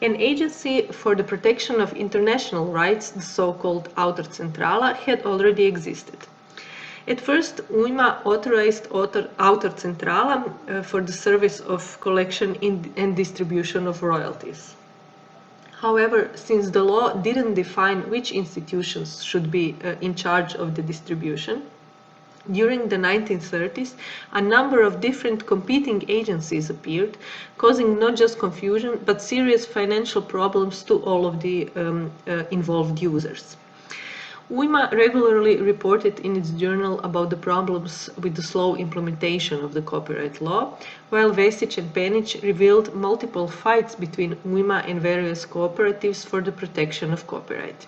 an agency for the protection of international rights, the so-called Autor Centrala, had already existed. At first, UIMA authorized Autor Centrala for the service of collection and distribution of royalties. However, since the law didn't define which institutions should be in charge of the distribution, during the 1930s, a number of different competing agencies appeared, causing not just confusion, but serious financial problems to all of the involved users. UIMA regularly reported in its journal about the problems with the slow implementation of the copyright law, while Vesic and Penic revealed multiple fights between UIMA and various cooperatives for the protection of copyright.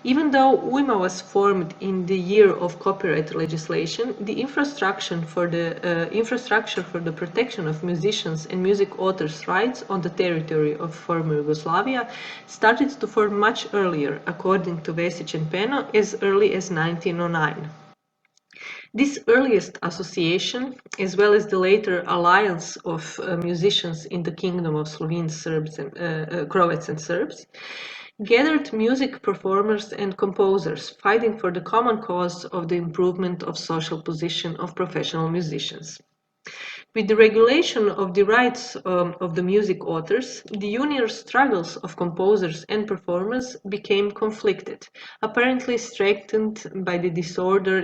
Even though UIMA was formed in the year of copyright legislation, the infrastructure for the protection of musicians and music authors' rights on the territory of former Yugoslavia started to form much earlier, according to Vesic and Peno, as early as 1909. This earliest association, as well as the later alliance of musicians in the Kingdom of Slovenes, Croats and Serbs, gathered music performers and composers fighting for the common cause of the improvement of social position of professional musicians. With the regulation of the rights of the music authors, the junior struggles of composers and performers became conflicted, apparently strengthened by the disorder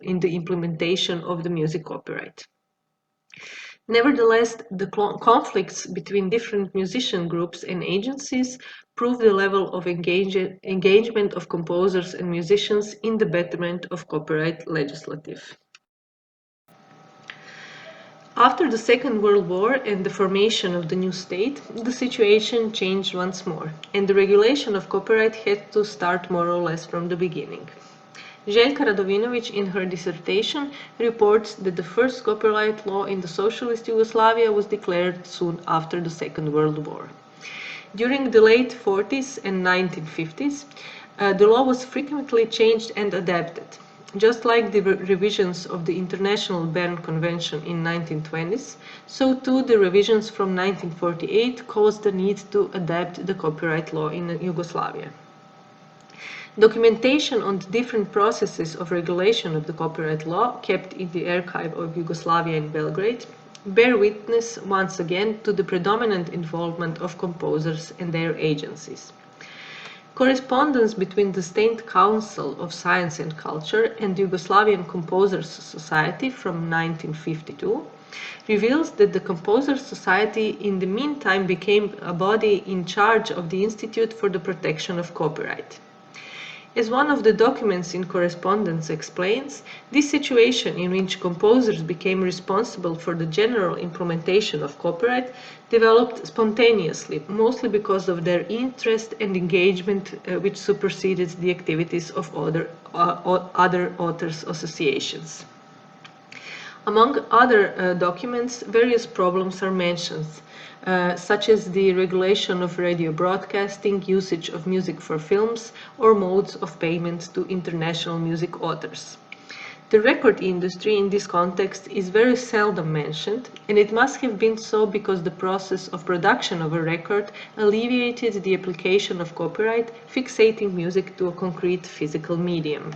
in the implementation of the music copyright. Nevertheless, the conflicts between different musician groups and agencies prove the level of engagement of composers and musicians in the betterment of copyright legislative. After the Second World War and the formation of the new state, the situation changed once more, and the regulation of copyright had to start more or less from the beginning. Jelka Radovinović, in her dissertation, reports that the first copyright law in the socialist Yugoslavia was declared soon after the Second World War. During the late 40s and 1950s, the law was frequently changed and adapted. Just like the revisions of the International Berne Convention in 1920s, so too the revisions from 1948 caused the need to adapt the copyright law in Yugoslavia. Documentation on the different processes of regulation of the copyright law kept in the Archive of Yugoslavia in Belgrade bear witness once again to the predominant involvement of composers and their agencies. Correspondence between the State Council of Science and Culture and the Yugoslavian Composers Society from 1952 reveals that the Composers Society in the meantime became a body in charge of the Institute for the Protection of Copyright. As one of the documents in correspondence explains, this situation in which composers became responsible for the general implementation of copyright developed spontaneously, mostly because of their interest and engagement which superseded the activities of other authors' associations. Among other documents, various problems are mentioned, such as the regulation of radio broadcasting, usage of music for films, or modes of payment to international music authors. The record industry in this context is very seldom mentioned, and it must have been so because the process of production of a record alleviated the application of copyright, fixating music to a concrete physical medium.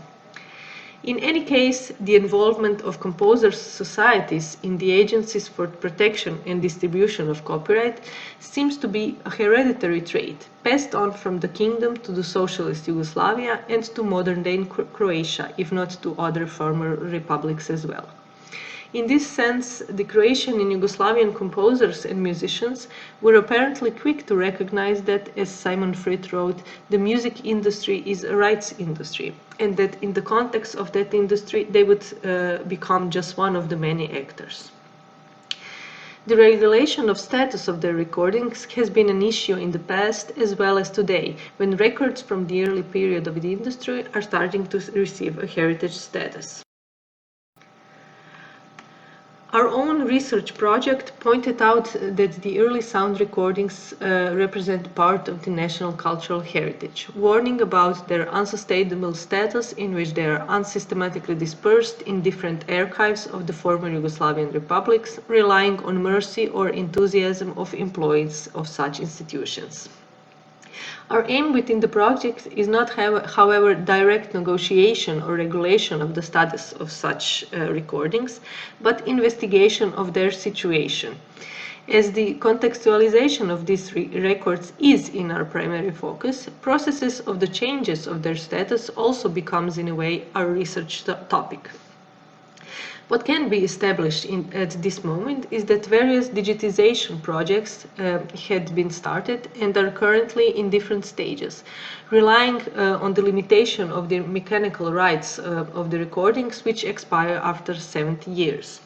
In any case, the involvement of composers' societies in the agencies for protection and distribution of copyright seems to be a hereditary trait, passed on from the kingdom to the socialist Yugoslavia and to modern-day Croatia, if not to other former republics as well. In this sense, the Croatian and Yugoslavian composers and musicians were apparently quick to recognize that, as Simon Frith wrote, the music industry is a rights industry, and that in the context of that industry they would become just one of the many actors. The regulation of status of their recordings has been an issue in the past as well as today, when records from the early period of the industry are starting to receive a heritage status. Our own research project pointed out that the early sound recordings represent part of the national cultural heritage, warning about their unsustainable status in which they are unsystematically dispersed in different archives of the former Yugoslavian republics, relying on mercy or enthusiasm of employees of such institutions. Our aim within the project is not, however, direct negotiation or regulation of the status of such recordings, but investigation of their situation. As the contextualization of these records is in our primary focus, processes of the changes of their status also becomes, in a way, our research topic. What can be established at this moment is that various digitization projects had been started and are currently in different stages, relying on the limitation of the mechanical rights of the recordings, which expire after 70 years.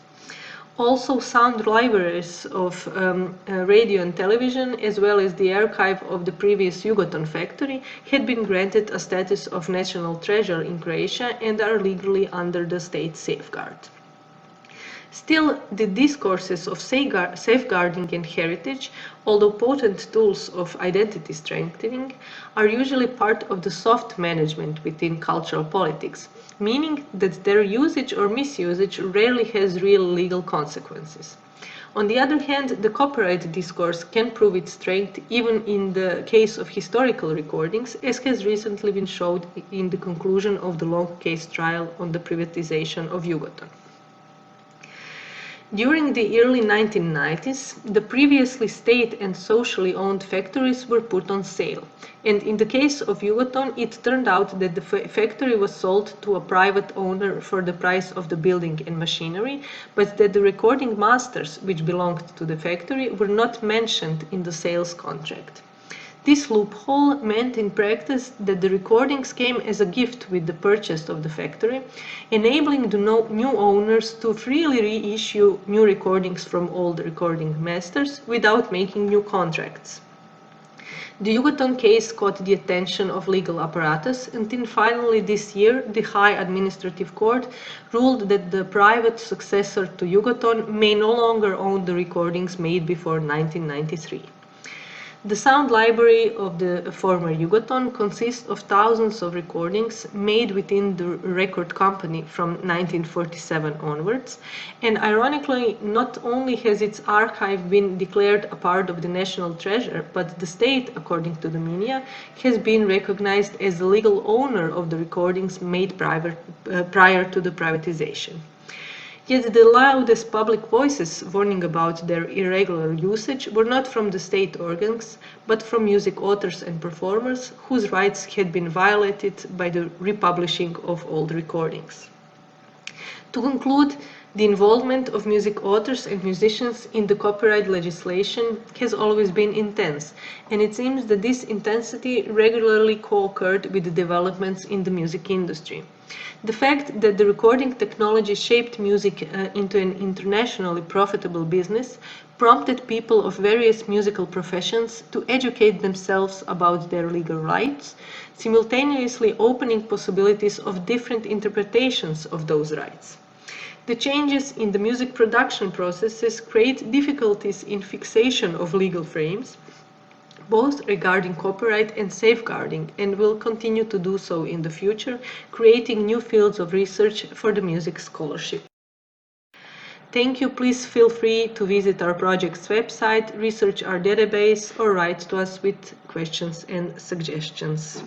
Also, sound libraries of radio and television, as well as the archive of the previous Yugoton factory, had been granted a status of national treasure in Croatia and are legally under the state safeguard. Still, the discourses of safeguarding and heritage, although potent tools of identity strengthening, are usually part of the soft management within cultural politics, meaning that their usage or misusage rarely has real legal consequences. On the other hand, the copyright discourse can prove its strength even in the case of historical recordings, as has recently been shown in the conclusion of the long case trial on the privatization of Yugoton. During the early 1990s, the previously state and socially owned factories were put on sale. And in the case of Yugoton, it turned out that the factory was sold to a private owner for the price of the building and machinery, but that the recording masters, which belonged to the factory, were not mentioned in the sales contract. This loophole meant in practice that the recordings came as a gift with the purchase of the factory, enabling the new owners to freely reissue new recordings from old recording masters without making new contracts. The Yugoton case caught the attention of legal apparatus, until finally this year the High Administrative Court ruled that the private successor to Yugoton may no longer own the recordings made before 1993. The sound library of the former Yugoton consists of thousands of recordings made within the record company from 1947 onwards, and ironically, not only has its archive been declared a part of the national treasure, but the state, according to the media, has been recognized as the legal owner of the recordings made prior to the privatization. Yet the loudest public voices warning about their irregular usage were not from the state organs, but from music authors and performers whose rights had been violated by the republishing of old recordings. To conclude, the involvement of music authors and musicians in the copyright legislation has always been intense, and it seems that this intensity regularly co-occurred with the developments in the music industry. The fact that the recording technology shaped music into an internationally profitable business prompted people of various musical professions to educate themselves about their legal rights, simultaneously opening possibilities of different interpretations of those rights. The changes in the music production processes create difficulties in fixation of legal frames, both regarding copyright and safeguarding, and will continue to do so in the future, creating new fields of research for the music scholarship. Thank you. Please feel free to visit our project's website, research our database, or write to us with questions and suggestions.